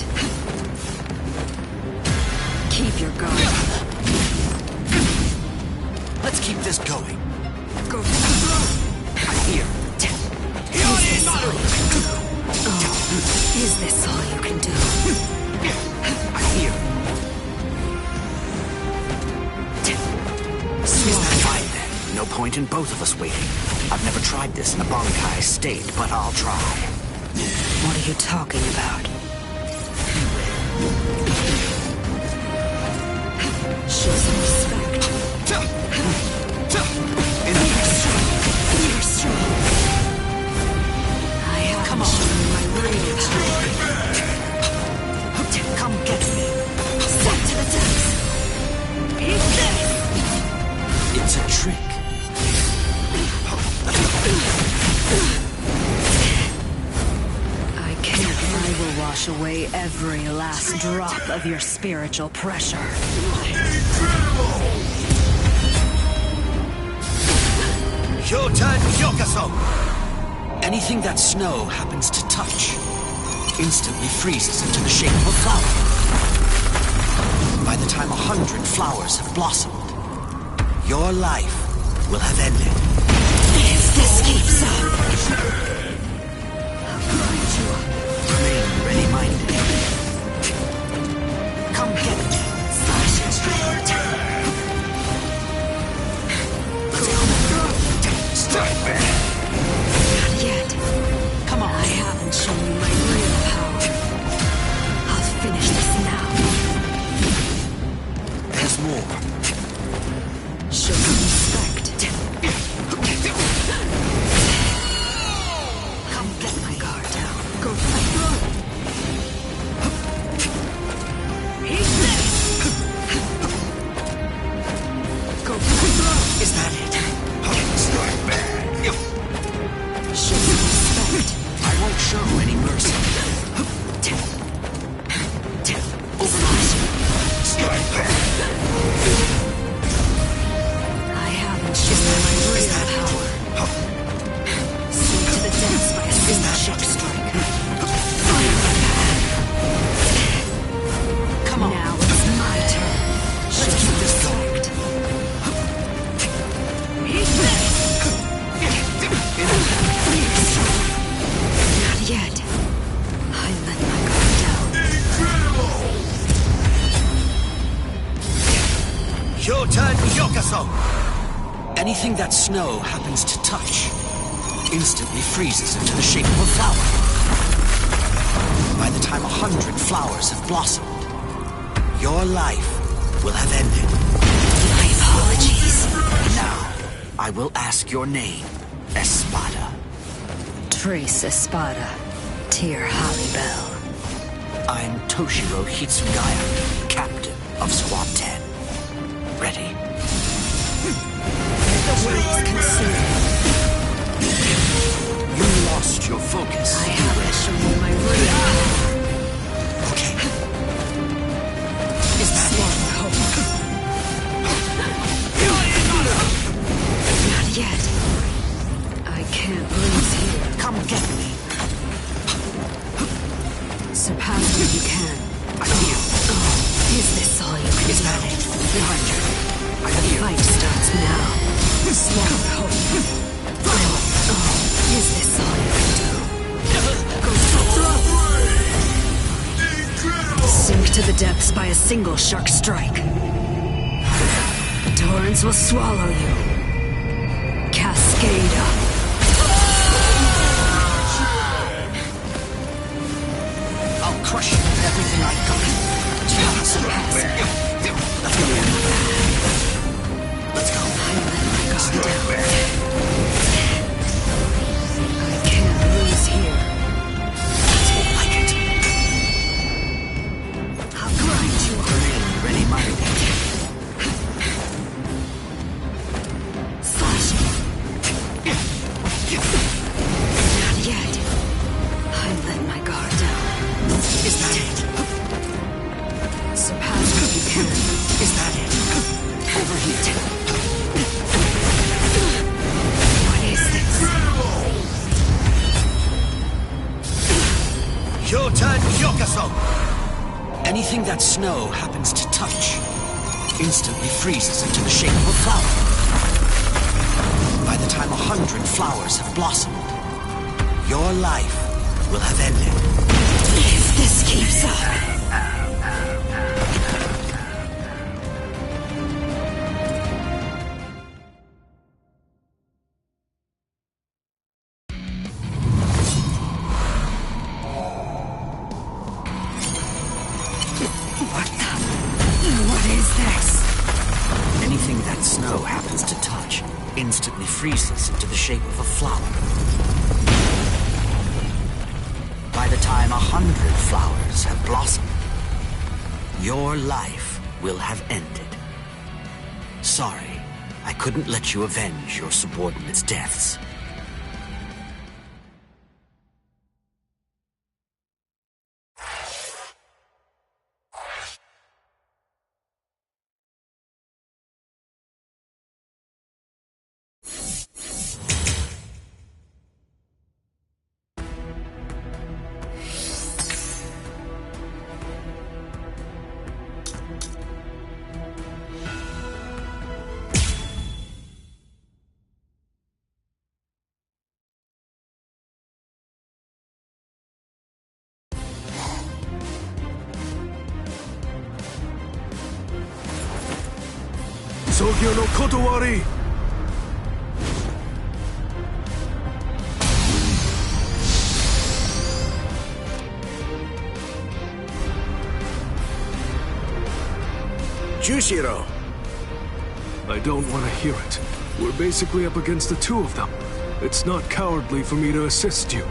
Keep your guard up. Let's keep this going. Go for the throat. I'm here. Is this all you can do? I'm here. Is that fine then? No point in both of us waiting. I've never tried this in a Bankai state, but I'll try. What are you talking about? Show some respect. You're strong. I haven't shown you my real power. Come get me. Sent to the depths. Eat this! It's a trick. wash away every last drop of your spiritual pressure. Shotan Yokaso! Anything that snow happens to touch instantly freezes into the shape of a flower. By the time 100 flowers have blossomed, your life will have ended. If this keeps up, remain ready-minded. Come get me. Slash and strike. Strike me. Not yet. Come on. I haven't shown you my real power. I'll finish this now. There's more. Show some respect. Come get my guard down. Go fight. Eat this! Go fight. Is that it? Strike me. Show some respect. I won't show any mercy. Overlash. Strike me. I haven't shown you my real power. Sweep to the depths by a single shock strike. Come on. Now it's my turn. Let's keep this going. Eat this! Not yet. I let my guard down. Shotan Yokaso! Anything that snow happens to touch instantly freezes into the shape of a flower. By the time 100 flowers have blossomed, your life will have ended. My apologies. Now, I will ask your name, Espada. Trace Espada, Tyr Halibel. I'm Toshiro Hitsugaya, captain of Squad 10. Ready? The waves consume. You lost your focus. I haven't shown you my real power. Okay. Is that Swallow hope. Not yet. I can't lose here. Come get me. Surpass what you can. I feel. Is this all you can Is do? that it? Behind you. I The feel. fight starts now. Swallow hope. Is this all you can do? Sink to the depths by a single shark strike. Torrents will swallow you. Cascade up. I'll crush you with everything I got. Let's go. I let my guard down. I can't lose here. That's more like it. I'll grind you up. Remain ready-minded. Slash me. Not yet. I let my guard down. Is that it? Surpass what you can. Is that it? Over here. What is this? Shotan Yokaso! Anything that snow happens to touch instantly freezes into the shape of a flower. By the time 100 flowers have blossomed, your life will have ended. If this keeps up. What is this? Anything that snow happens to touch instantly freezes into the shape of a flower. By the time 100 flowers have blossomed, your life will have ended. Sorry, I couldn't let you avenge your subordinates' deaths. Tokyo no Kotowari! Jushiro! I don't want to hear it. We're basically up against the two of them. It's not cowardly for me to assist you.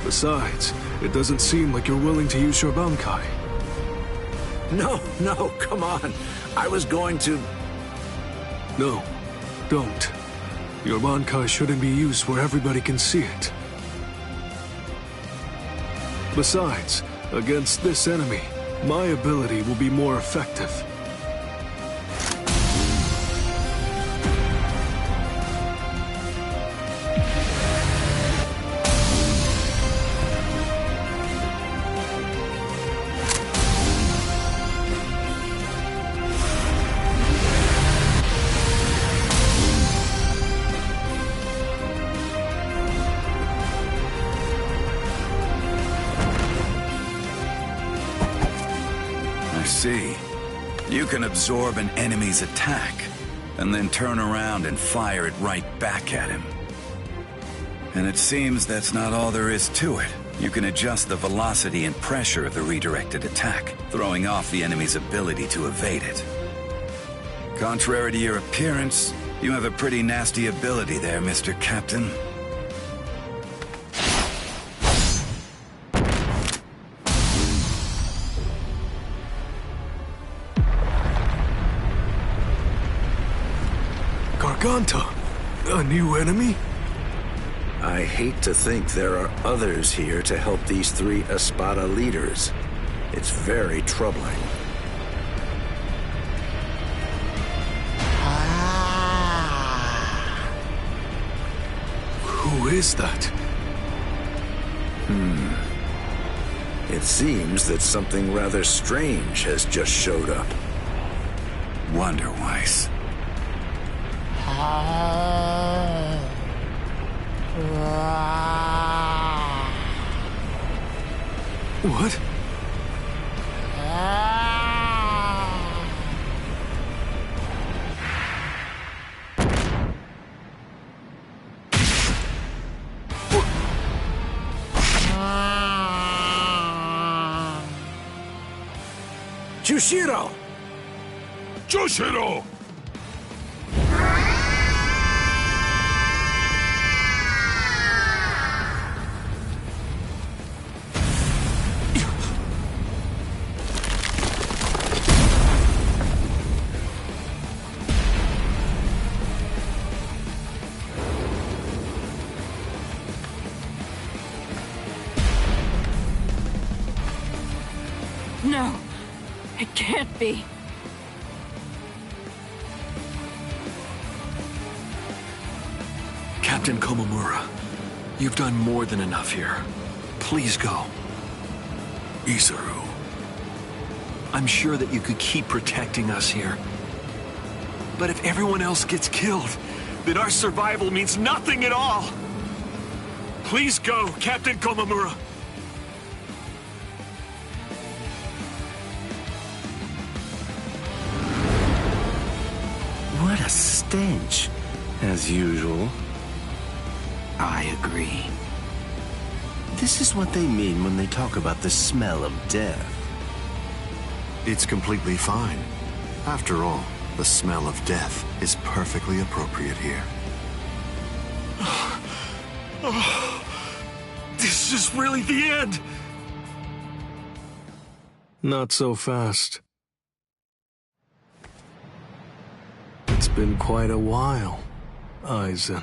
Besides, it doesn't seem like you're willing to use your Bankai. No, come on. I was going to... No, don't. Your Bankai shouldn't be used where everybody can see it. Besides, against this enemy, my ability will be more effective. See, you can absorb an enemy's attack, and then turn around and fire it right back at him. And it seems that's not all there is to it. You can adjust the velocity and pressure of the redirected attack, throwing off the enemy's ability to evade it. Contrary to your appearance, you have a pretty nasty ability there, Mr. Captain. Garganta? A new enemy? I hate to think there are others here to help these three Espada leaders. It's very troubling. Who is that? It seems that something rather strange has just showed up. Wonderweiss. What? Jushiro! Jushiro! No, it can't be. Captain Komamura, you've done more than enough here. Please go. Isuru. I'm sure that you could keep protecting us here. But if everyone else gets killed, then our survival means nothing at all. Please go, Captain Komamura. What a stench, as usual. I agree. This is what they mean when they talk about the smell of death. It's completely fine. After all, the smell of death is perfectly appropriate here. This is really the end. Not so fast. It's been quite a while, Aizen.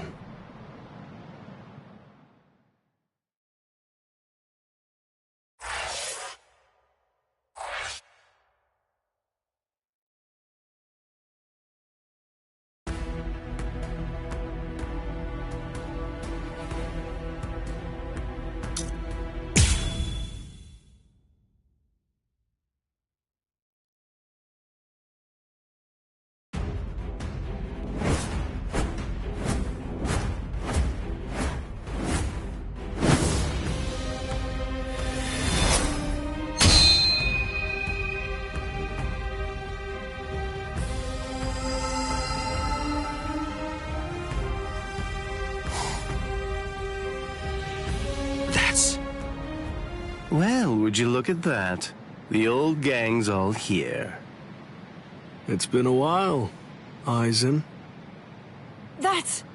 Well, would you look at that? The old gang's all here. It's been a while, Aizen. That's...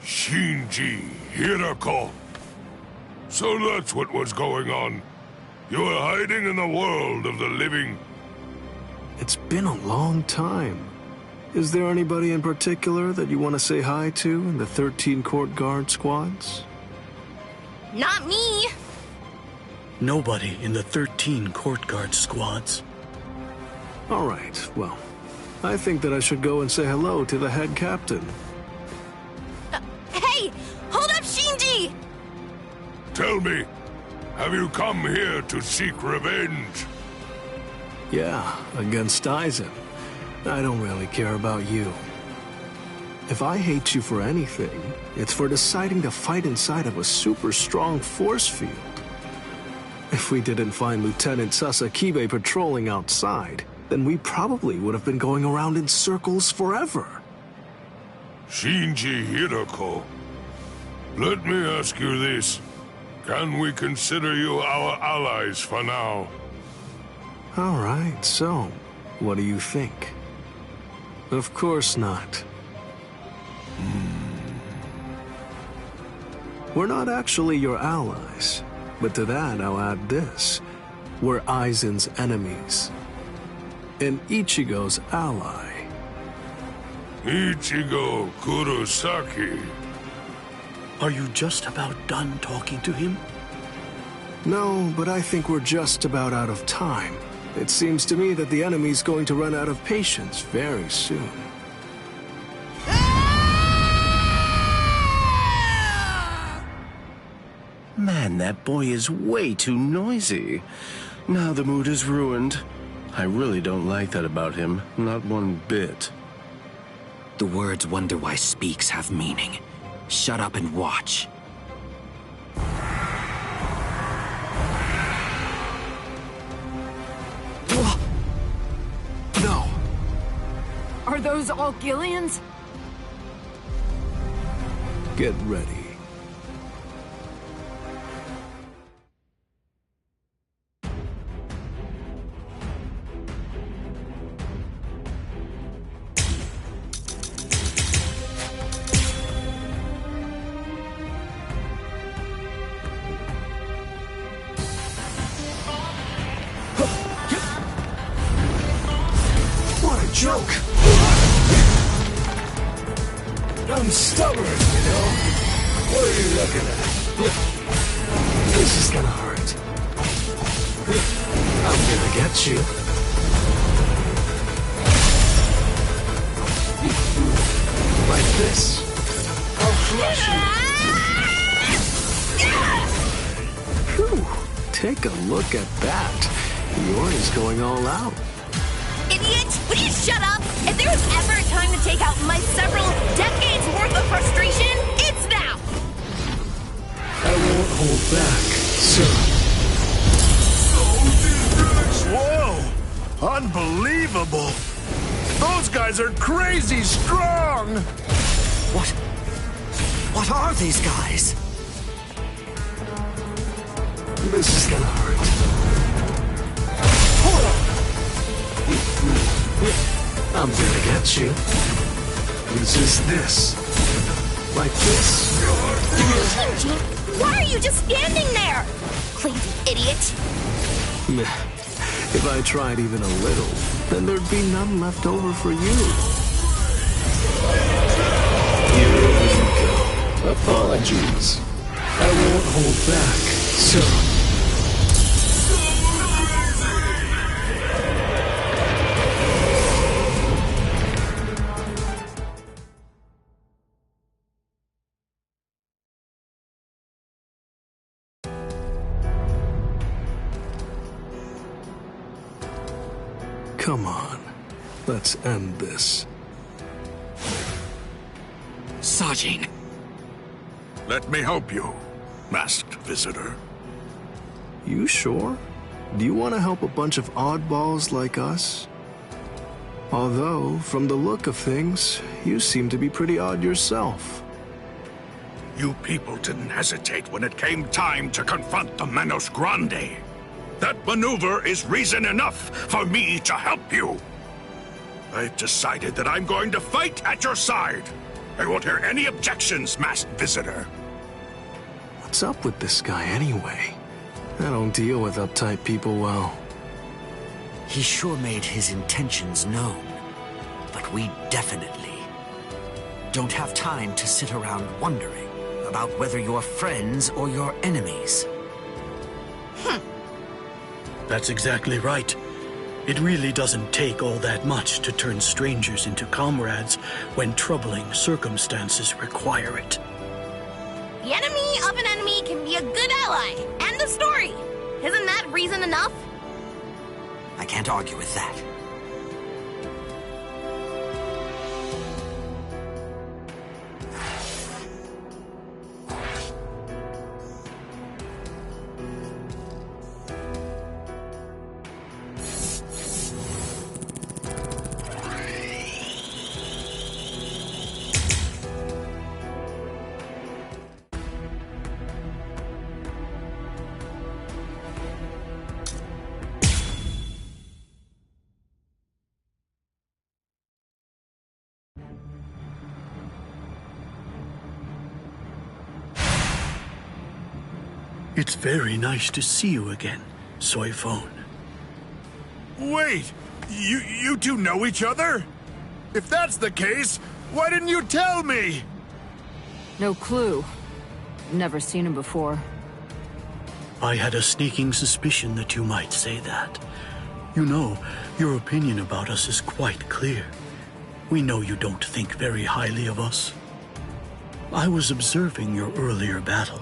Shinji Hirako. So that's what was going on. You were hiding in the world of the living. It's been a long time. Is there anybody in particular that you want to say hi to in the 13 Court Guard squads? Not me. Nobody in the 13 Court Guard squads. All right, well, I think that I should go and say hello to the head captain. Hey! Hold up, Shinji! Tell me, have you come here to seek revenge? Yeah, against Aizen. I don't really care about you. If I hate you for anything, it's for deciding to fight inside of a super strong force field. If we didn't find Lieutenant Sasakibe patrolling outside, then we probably would have been going around in circles forever. Shinji Hirako, let me ask you this. Can we consider you our allies for now? All right, so, what do you think? Of course not. We're not actually your allies, but to that I'll add this. We're Aizen's enemies. And Ichigo's ally. Ichigo Kurosaki. Are you just about done talking to him? No, but I think we're just about out of time. It seems to me that the enemy's going to run out of patience very soon. Man, that boy is way too noisy. Now the mood is ruined. I really don't like that about him, not one bit. The words "wonder why speaks" have meaning. Shut up and watch. No. Are those all Gillians? Get ready. Joke. I'm stubborn, you know? What are you looking at? This is gonna hurt. I'm gonna get you. Like this. I'll crush Whew. you. Take a look at that. Yours is going all out. Idiot! Would you shut up? If there was ever a time to take out my several decades worth of frustration, it's now! I won't hold back, sir. Whoa! Unbelievable! Those guys are crazy strong! What are these guys? This is gonna hurt. I'm gonna get you. Resist this. Like this. Why are you just standing there? Crazy idiot. If I tried even a little, then there'd be none left over for you. Here you go. Apologies. I won't hold back, so... Come on, let's end this. Sajin. Let me help you, masked visitor. You sure? Do you want to help a bunch of oddballs like us? Although, from the look of things, you seem to be pretty odd yourself. You people didn't hesitate when it came time to confront the Manos Grande. That maneuver is reason enough for me to help you. I've decided that I'm going to fight at your side. I won't hear any objections, masked visitor. What's up with this guy anyway? I don't deal with uptight people well. He sure made his intentions known, but we definitely don't have time to sit around wondering about whether you're friends or you're enemies. That's exactly right. It really doesn't take all that much to turn strangers into comrades when troubling circumstances require it. The enemy of an enemy can be a good ally. End of story. Isn't that reason enough? I can't argue with that. It's very nice to see you again, Soy Phone. Wait, you two know each other? If that's the case, why didn't you tell me? No clue. Never seen him before. I had a sneaking suspicion that you might say that. You know, your opinion about us is quite clear. We know you don't think very highly of us. I was observing your earlier battle.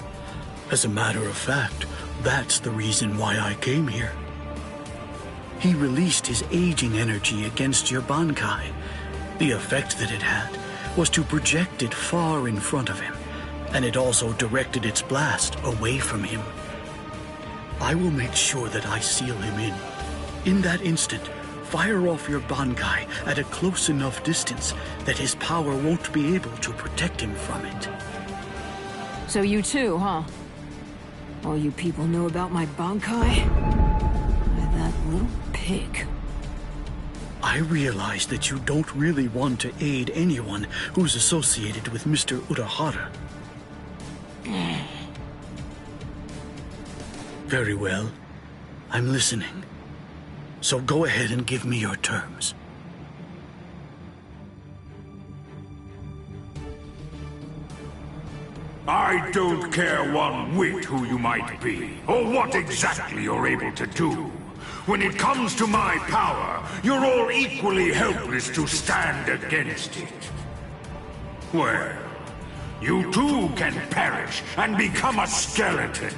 As a matter of fact, that's the reason why I came here. He released his aging energy against your Bankai. The effect that it had was to project it far in front of him, and it also directed its blast away from him. I will make sure that I seal him in. In that instant, fire off your Bankai at a close enough distance that his power won't be able to protect him from it. So you too, huh? All you people know about my Bankai? Why, that little pig. I realize that you don't really want to aid anyone who's associated with Mr. Urahara. Very well. I'm listening. So go ahead and give me your terms. I don't care one whit who you might be, or what exactly you're able to do. When it comes to my power, you're all equally helpless to stand against it. Well, you too can perish and become a skeleton.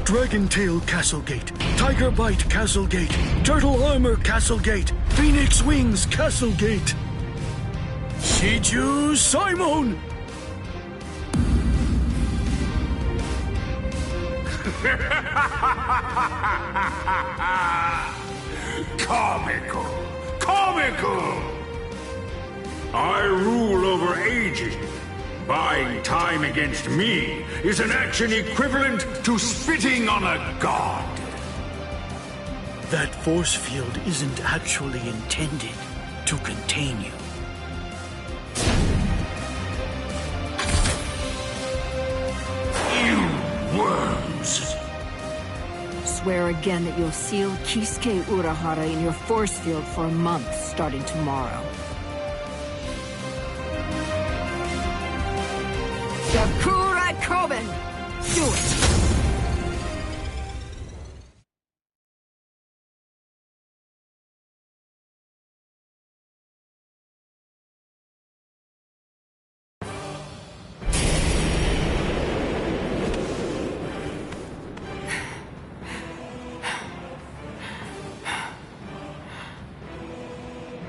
Dragon Tail Castlegate, Tiger Bite Castlegate, Turtle Armor Castlegate, Phoenix Wings Castlegate. Shiju Simon! Comical! Comical! I rule over aging. Buying time against me is an action equivalent to spitting on a god. That force field isn't actually intended to contain you. You worms! Swear again that you'll seal Kisuke Urahara in your force field for a month starting tomorrow. Yakurai Koben! Do it!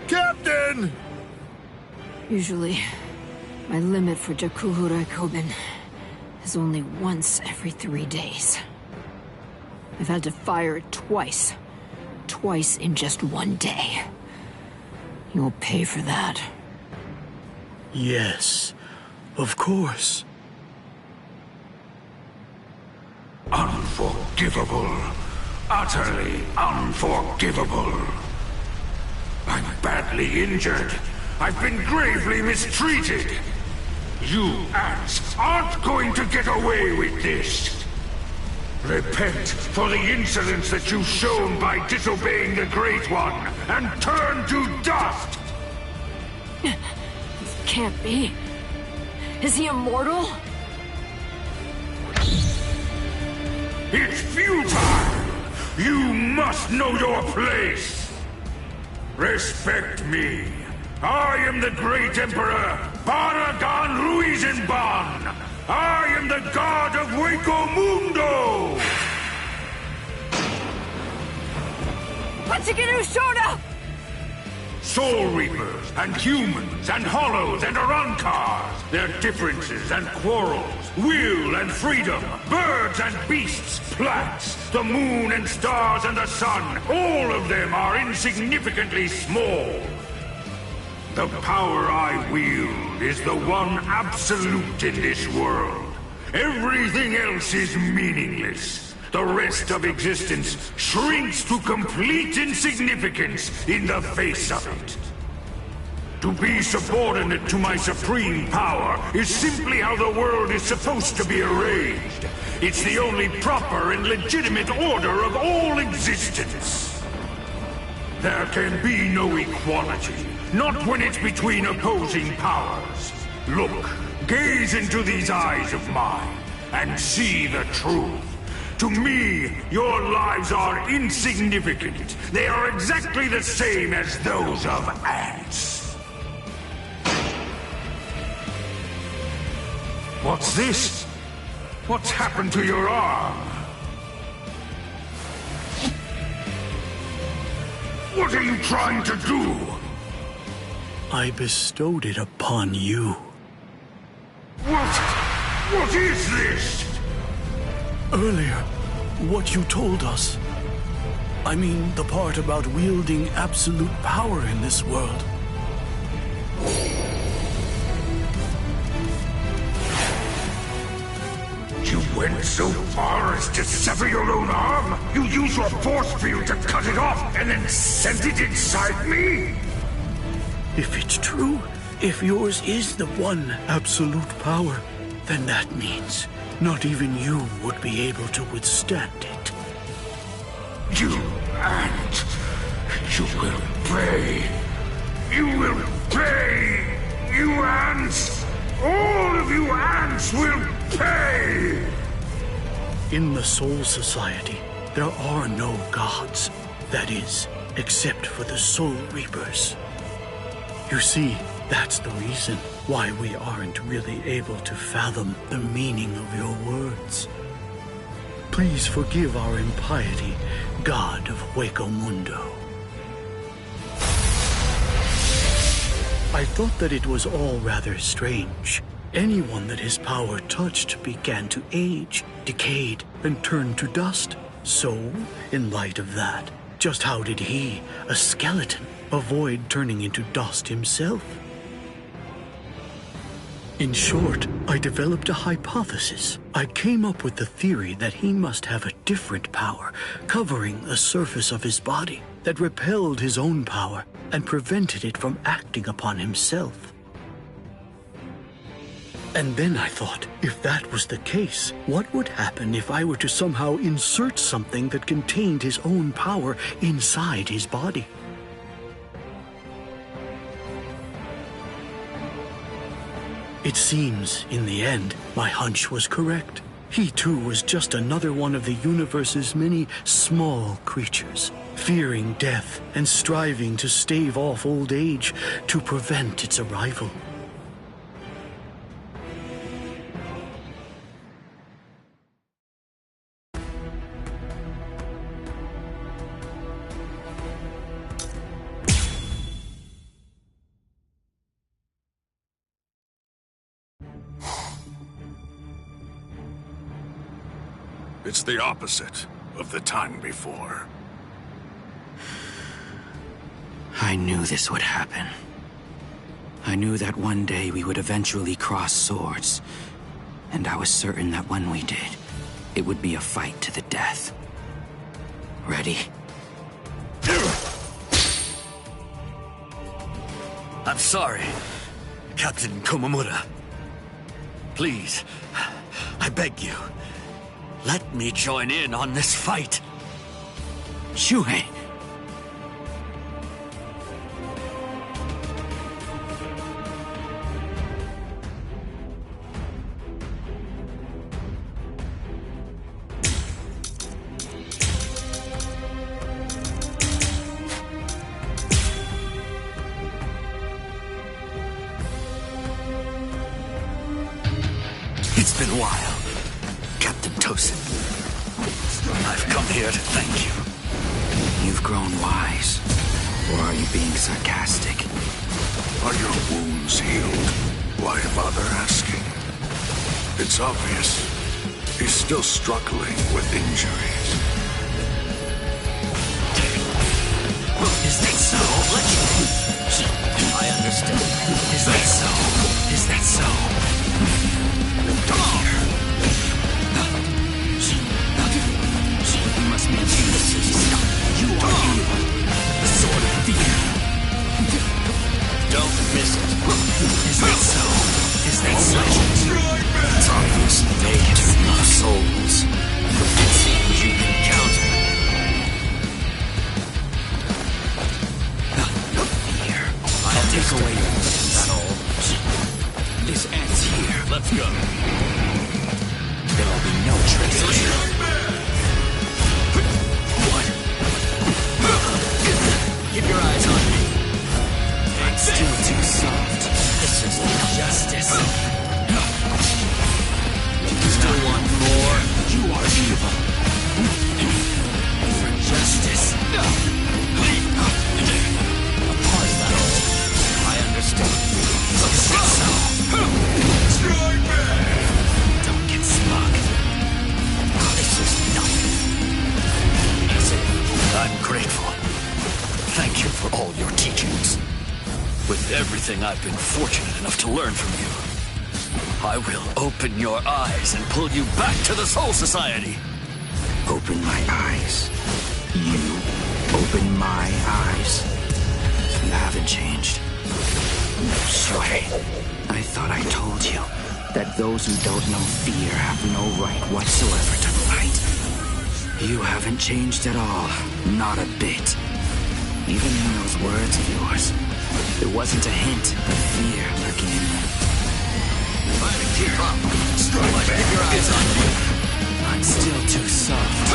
Captain! Usually, my limit for Jakuhurai Koben is only once every 3 days. I've had to fire it twice. Twice in just 1 day. You'll pay for that. Yes, of course. Unforgivable. Utterly unforgivable. I'm badly injured. I've been gravely mistreated. You ants aren't going to get away with this. Repent for the insolence that you've shown by disobeying the Great One, and turn to dust! This can't be. Is he immortal? It's futile! You must know your place! Respect me. I am the great Emperor, Baragan Ruizenban! I am the god of Hueco Mundo! Hachiguru Shoda! Soul Reapers, and humans, and Hollows, and Arankars, their differences and quarrels, will and freedom, birds and beasts, plants, the moon and stars and the sun, all of them are insignificantly small. The power I wield is the one absolute in this world. Everything else is meaningless. The rest of existence shrinks to complete insignificance in the face of it. To be subordinate to my supreme power is simply how the world is supposed to be arranged. It's the only proper and legitimate order of all existence. There can be no equality, not when it's between opposing powers. Look, gaze into these eyes of mine, and see the truth. To me, your lives are insignificant. They are exactly the same as those of ants. What's this? What's happened to your arm? What are you trying to do? I bestowed it upon you. What is this? Earlier, what you told us. I mean, the part about wielding absolute power in this world. You went so far as to sever your own arm? You used your force field to cut it off and then sent it inside me? If it's true, if yours is the one absolute power, then that means not even you would be able to withstand it. You ant! You will pay! You will pay! You ants! All of you ants will pay! In the Soul Society, there are no gods. That is, except for the Soul Reapers. You see, that's the reason why we aren't really able to fathom the meaning of your words. Please forgive our impiety, God of Hueco Mundo. I thought that it was all rather strange. Anyone that his power touched began to age, decayed, and turn to dust. So, in light of that, just how did he, a skeleton, avoid turning into dust himself? In short, I developed a hypothesis. I came up with the theory that he must have a different power, covering the surface of his body, that repelled his own power and prevented it from acting upon himself. And then I thought, if that was the case, what would happen if I were to somehow insert something that contained his own power inside his body? It seems, in the end, my hunch was correct. He too was just another one of the universe's many small creatures, fearing death and striving to stave off old age to prevent its arrival. It's the opposite of the time before. I knew this would happen. I knew that one day we would eventually cross swords. And I was certain that when we did, it would be a fight to the death. Ready? I'm sorry, Captain Komamura. Please, I beg you, let me join in on this fight. Shuhei! It's been a while, Captain Tosin. I've come here to thank you. You've grown wise. Or are you being sarcastic? Are your wounds healed? Why bother asking? It's obvious. He's still struggling with injuries. Is that so? I understand. Is that so? Is that so? You must mean Jesus. You are evil. The sword of fear. Don't miss it. Is that so? Is that so? It's obvious nature of souls. It seems you can counter. Here. I'll take away your that all. This ends here. Let's go. There will be no trace of you. What? Keep your eyes on me. I'm still too soft. This is injustice. You still want more? You are evil. For justice. Of course that all. I understand. Is that so? Don't get smug. This is nothing. Is it? I'm grateful. Thank you for all your teachings. With everything I've been fortunate enough to learn from you, I will open your eyes and pull you back to the Soul Society. Open my eyes. You open my eyes. You haven't changed. Shuhei, I thought I told you that those who don't know fear have no right whatsoever to fight. You haven't changed at all. Not a bit. Even in those words of yours, there wasn't a hint of fear lurking in them. Try to keep up. Keep your eyes on me. I'm still too soft.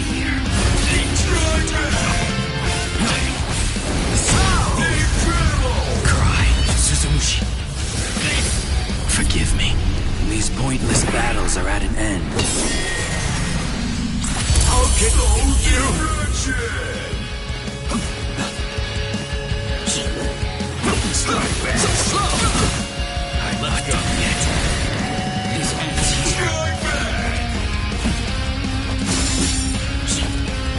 Fear. Cry, Suzumushi. Forgive me. These pointless battles are at an end. I'll get you. Strike back. So slow. I'm not done yet. This ends here.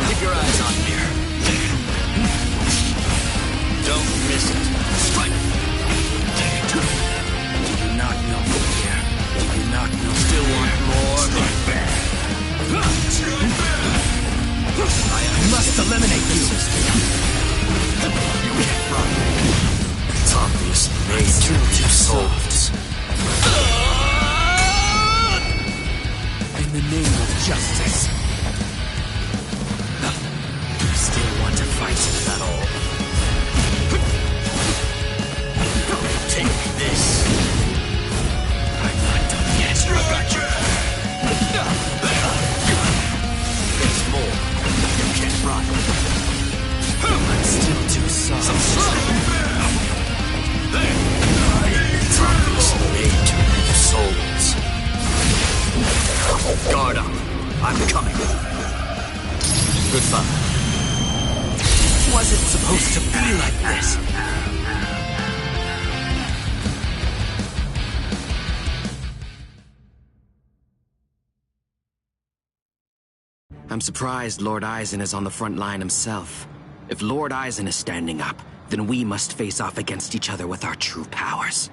Keep your eyes on me. Don't miss it. Strike. Do you not know fear? Do you not know? Still want more? Strike back. I must eliminate you. You can't run. It's obvious nature of souls. In the name of justice. You still want to fight? Is that all? Take this. I'm not done yet. I got you. There's more. You can't run. I'm still too soft. It's obvious nature of souls. Guard up. I'm coming. Goodbye. Was it supposed to be like this? I'm surprised Lord Aizen is on the front line himself. If Lord Aizen is standing up, then we must face off against each other with our true powers.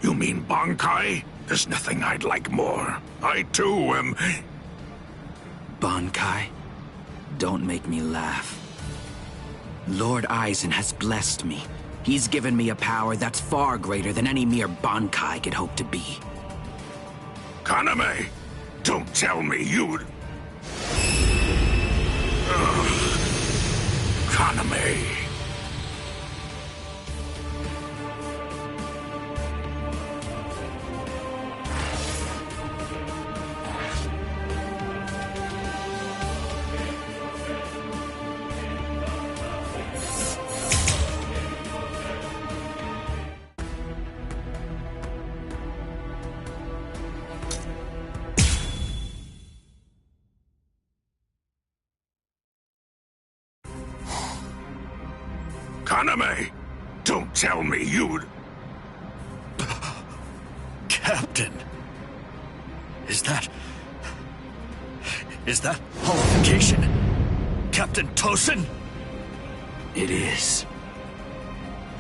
You mean Bankai? There's nothing I'd like more. I too am... Bankai? Don't make me laugh. Lord Aizen has blessed me. He's given me a power that's far greater than any mere Bankai could hope to be. Kaname! Don't tell me you'd... Kaname... Kaname! Don't tell me you'd... Captain! Is that holification? Captain Tosin? It is.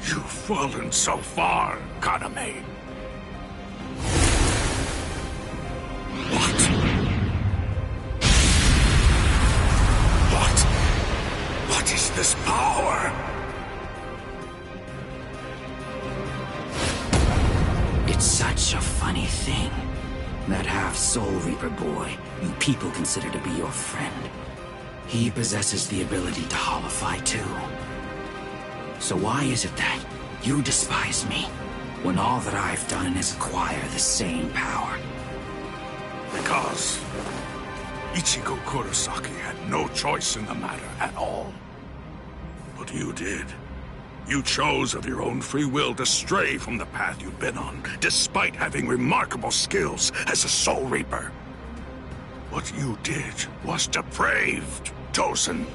You've fallen so far, Kaname. What is this power? It's such a funny thing. That half-Soul Reaper boy you people consider to be your friend. He possesses the ability to holify too. So why is it that you despise me, when all that I've done is acquire the same power? Because Ichigo Kurosaki had no choice in the matter at all. But you did. You chose of your own free will to stray from the path you've been on, despite having remarkable skills as a Soul Reaper. What you did was depraved, Tosin.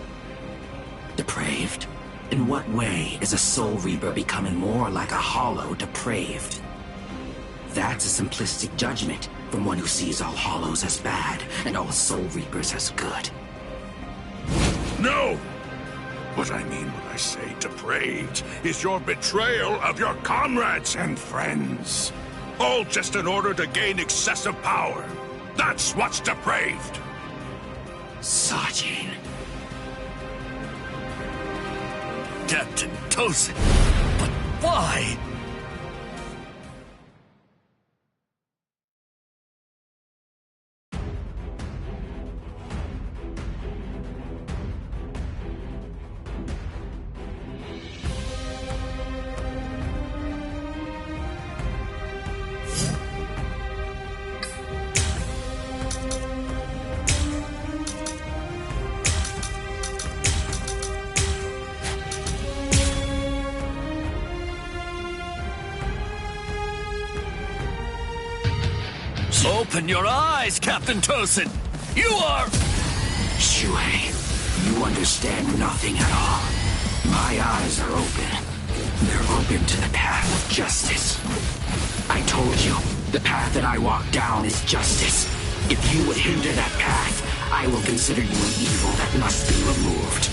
Depraved? In what way is a Soul Reaper becoming more like a hollow depraved? That's a simplistic judgment from one who sees all hollows as bad and all Soul Reapers as good. No! What I mean when I say depraved is your betrayal of your comrades and friends. All just in order to gain excessive power. That's what's depraved. Sajin. Captain Tosin. But why? Open your eyes, Captain Tosin! You are... Shuhei, you understand nothing at all. My eyes are open. They're open to the path of justice. I told you, the path that I walk down is justice. If you would hinder that path, I will consider you an evil that must be removed.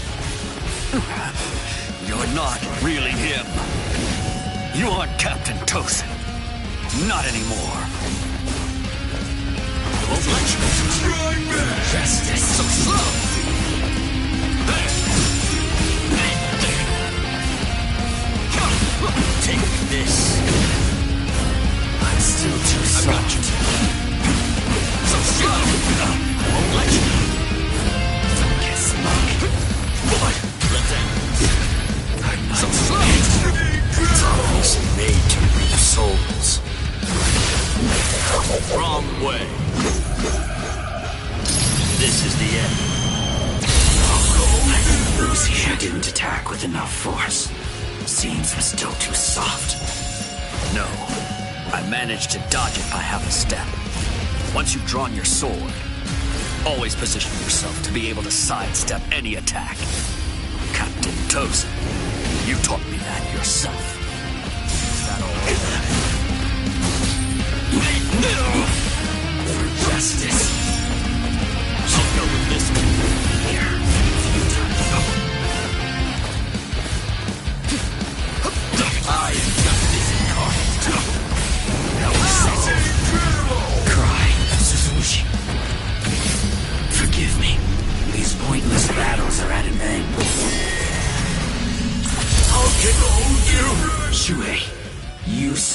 You're not really him. You aren't Captain Tosin. Not anymore. Justice. So slow! Take this. I'm still too soft. So slow! Won't let you. Don't get smug. I'm not so slow! It's made to reap souls. Wrong way. This is the end. Lucia didn't attack with enough force. Seems I'm still too soft. No. I managed to dodge it by half a step. Once you've drawn your sword, always position yourself to be able to sidestep any attack. Captain Tosin, you taught me that yourself. Is that all? For justice. I'll go with this.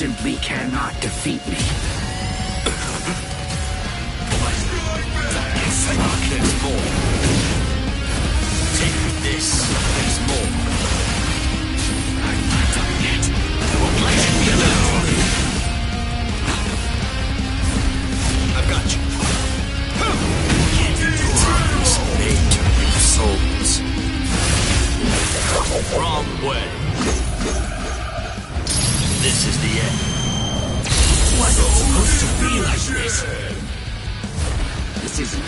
simply cannot defeat me. There's more. Take this. There's more. I'm not done yet. I won't let you be alone. I've got you. Darkness made to reap souls. Wrong way. This is the end. Wasn't supposed to be like this. This isn't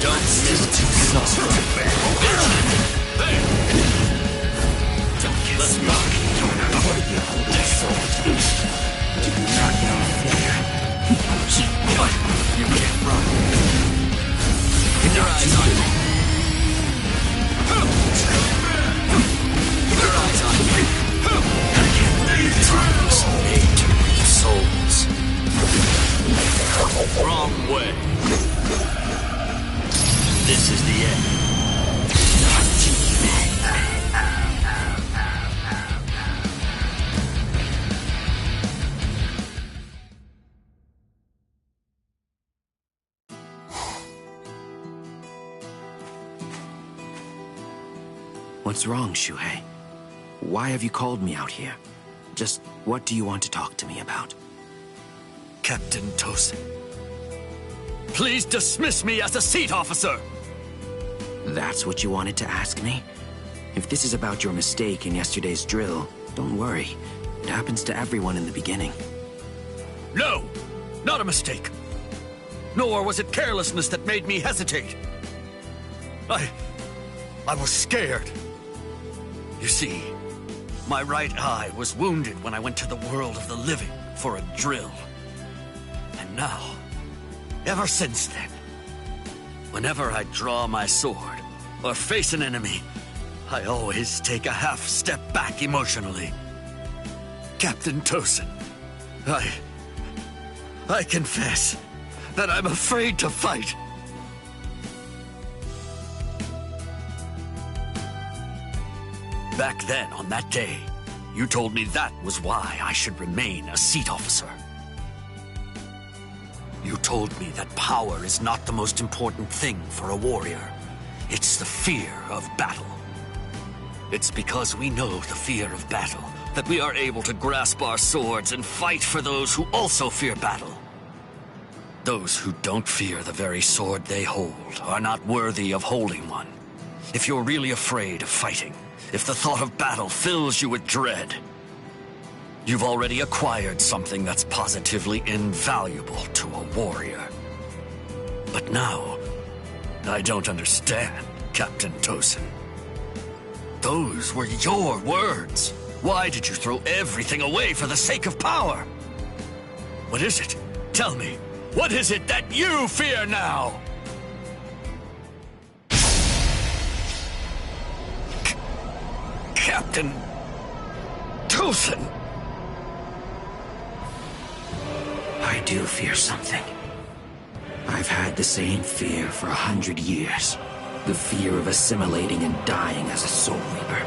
don't miss too soft. Let's rock. What do you hold this sword? Do you not know fear? You can't run. Keep your eyes on me. Keep your eyes on me. Darkness made to reap souls. Wrong way. This is the end. What's wrong, Shuhei? Why have you called me out here? Just what do you want to talk to me about? Captain Tosin, please dismiss me as a seat officer! That's what you wanted to ask me? If this is about your mistake in yesterday's drill, don't worry. It happens to everyone in the beginning. No! Not a mistake! Nor was it carelessness that made me hesitate. I was scared. You see, my right eye was wounded when I went to the world of the living for a drill. And now, ever since then, whenever I draw my sword or face an enemy, I always take a half step back emotionally. Captain Tosin, I confess that I'm afraid to fight. Back then, on that day, you told me that was why I should remain a seat officer. You told me that power is not the most important thing for a warrior. It's the fear of battle. It's because we know the fear of battle that we are able to grasp our swords and fight for those who also fear battle. Those who don't fear the very sword they hold are not worthy of holding one. If you're really afraid of fighting, if the thought of battle fills you with dread, you've already acquired something that's positively invaluable to a warrior. But now, I don't understand, Captain Tosin. Those were your words. Why did you throw everything away for the sake of power? What is it? Tell me, what is it that you fear now? Captain Tosin! I do fear something. I've had the same fear for 100 years. The fear of assimilating and dying as a soul reaper.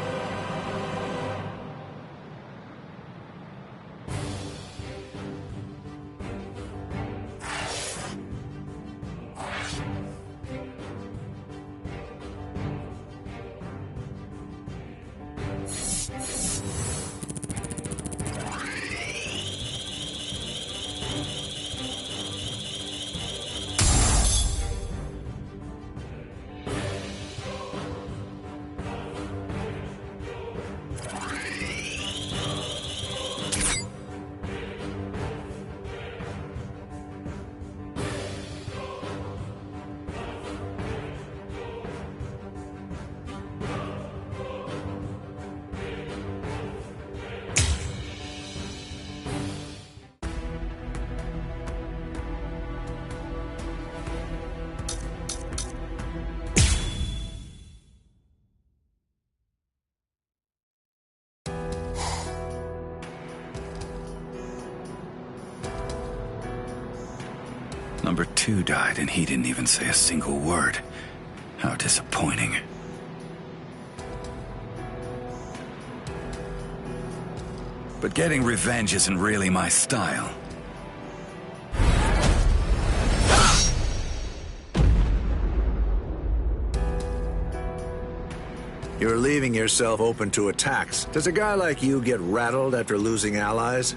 Number 2 died and he didn't even say a single word. How disappointing. but getting revenge isn't really my style. You're leaving yourself open to attacks. Does a guy like you get rattled after losing allies?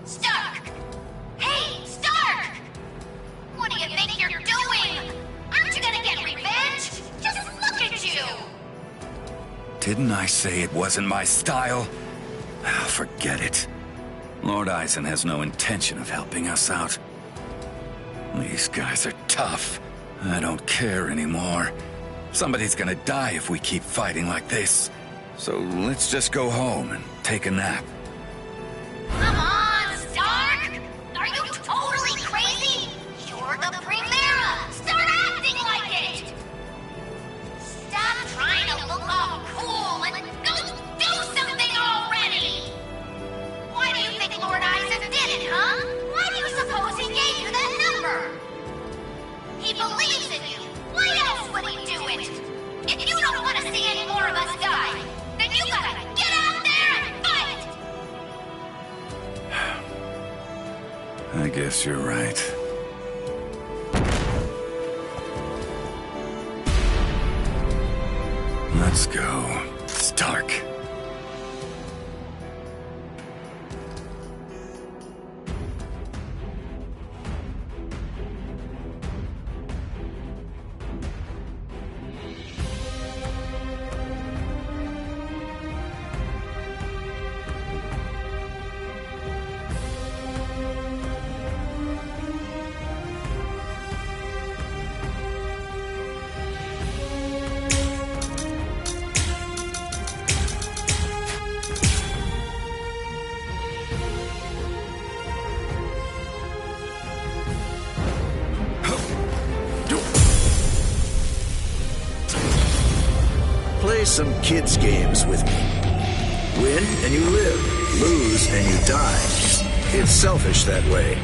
Stark! Hey, Stark! What do you think you're doing? Aren't you gonna get revenge? Just look at you! Didn't I say it wasn't my style? Forget it. Lord Eisen has no intention of helping us out. These guys are tough. I don't care anymore. Somebody's gonna die if we keep fighting like this. So let's just go home and take a nap. Come on, Stark! Are you totally crazy? You're the Primera! Start acting like it! Stop trying to look all cool and go do something already! Why do you think Lord Eisen did it, huh? Why do you suppose he gave you that number? He believes in you. Why else would he do it? If you don't want to see any more of us die, then you gotta get out there and fight! I guess you're right. Let's go. Stark. Play some kids' games with me. Win and you live. Lose and you die. It's selfish that way.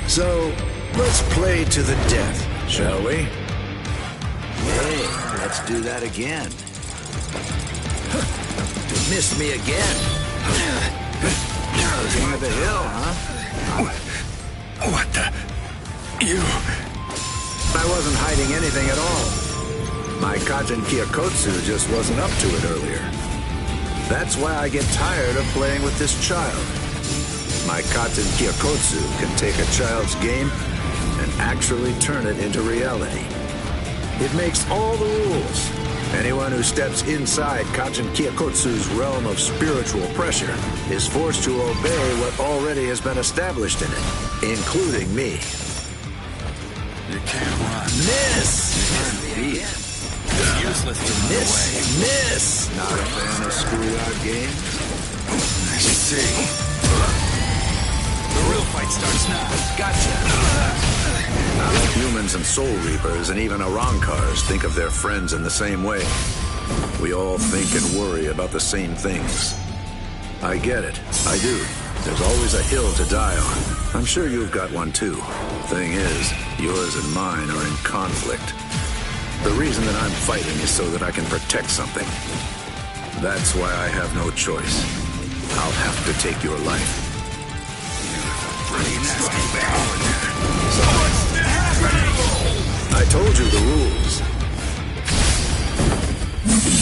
So, let's play to the death, shall we? Hey, let's do that again. You missed me again. King of the hill, huh? What the... You... I wasn't hiding anything at all. My Katen Kyokotsu just wasn't up to it earlier. That's why I get tired of playing with this child. My Katen Kyokotsu can take a child's game and actually turn it into reality. It makes all the rules. Anyone who steps inside Katen Kyokotsu's realm of spiritual pressure is forced to obey what already has been established in it, including me. You can't run. Miss! It's useless to run away. Miss! Not a fan of schoolyard games? I see. The real fight starts now. Gotcha. Now, humans and Soul Reapers and even Arankars think of their friends in the same way. We all think and worry about the same things. I get it. I do. There's always a hill to die on. I'm sure you've got one too. Thing is, yours and mine are in conflict. The reason that I'm fighting is so that I can protect something. That's why I have no choice. I'll have to take your life. Pretty nasty So I told you the rules.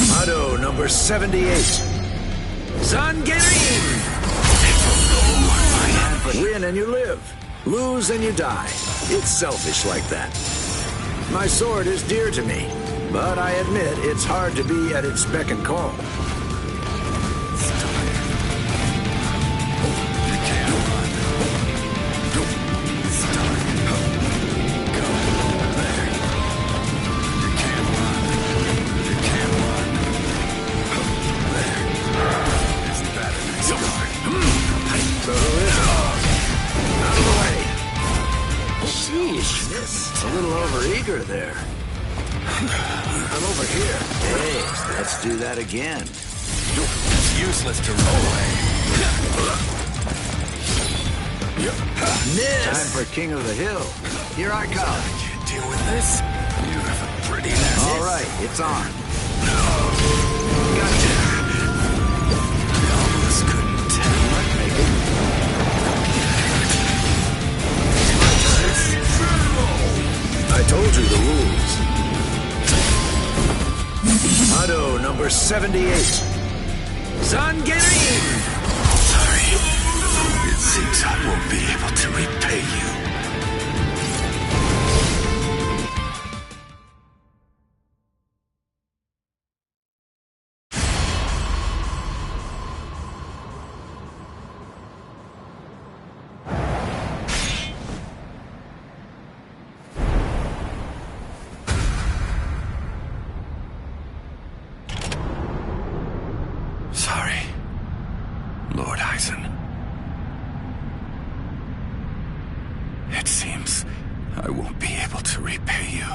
Motto number 78. Zangerin! Win and you live. Lose and you die. It's selfish like that. My sword is dear to me, but I admit it's hard to be at its beck and call. A little overeager there. I'm over here. Hey, let's do that again. It's useless to run away. Miss! Time for King of the Hill. Here I come. I can't deal with this. You have a pretty nasty... All right, it's on. Almost couldn't tell. I told you the rules. Auto number 78. Zangerin! Sorry. It seems I won't be able to repay you. Sorry, Lord Eisen. It seems I won't be able to repay you.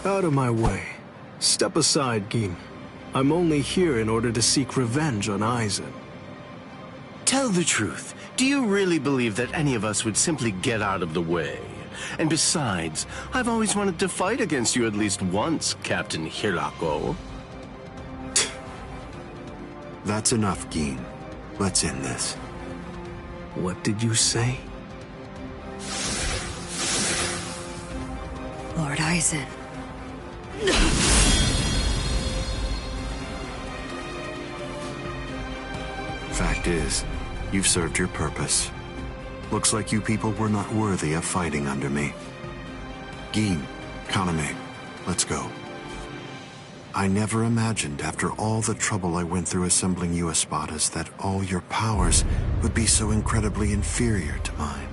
Out of my way. Step aside, Gin. I'm only here in order to seek revenge on Eisen. Tell the truth. Do you really believe that any of us would simply get out of the way? And besides, I've always wanted to fight against you at least once, Captain Hirako. That's enough, Gin. Let's end this. What did you say? Lord Eisen. Fact is, you've served your purpose. Looks like you people were not worthy of fighting under me. Gin, Kaname, let's go. I never imagined, after all the trouble I went through assembling you Espadas, that all your powers would be so incredibly inferior to mine.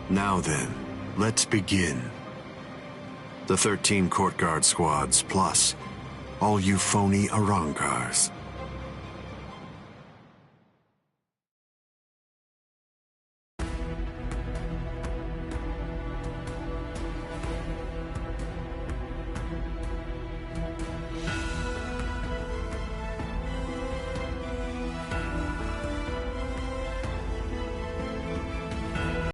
Now then, let's begin. The 13 court guard squads, plus all you phony Arrancars.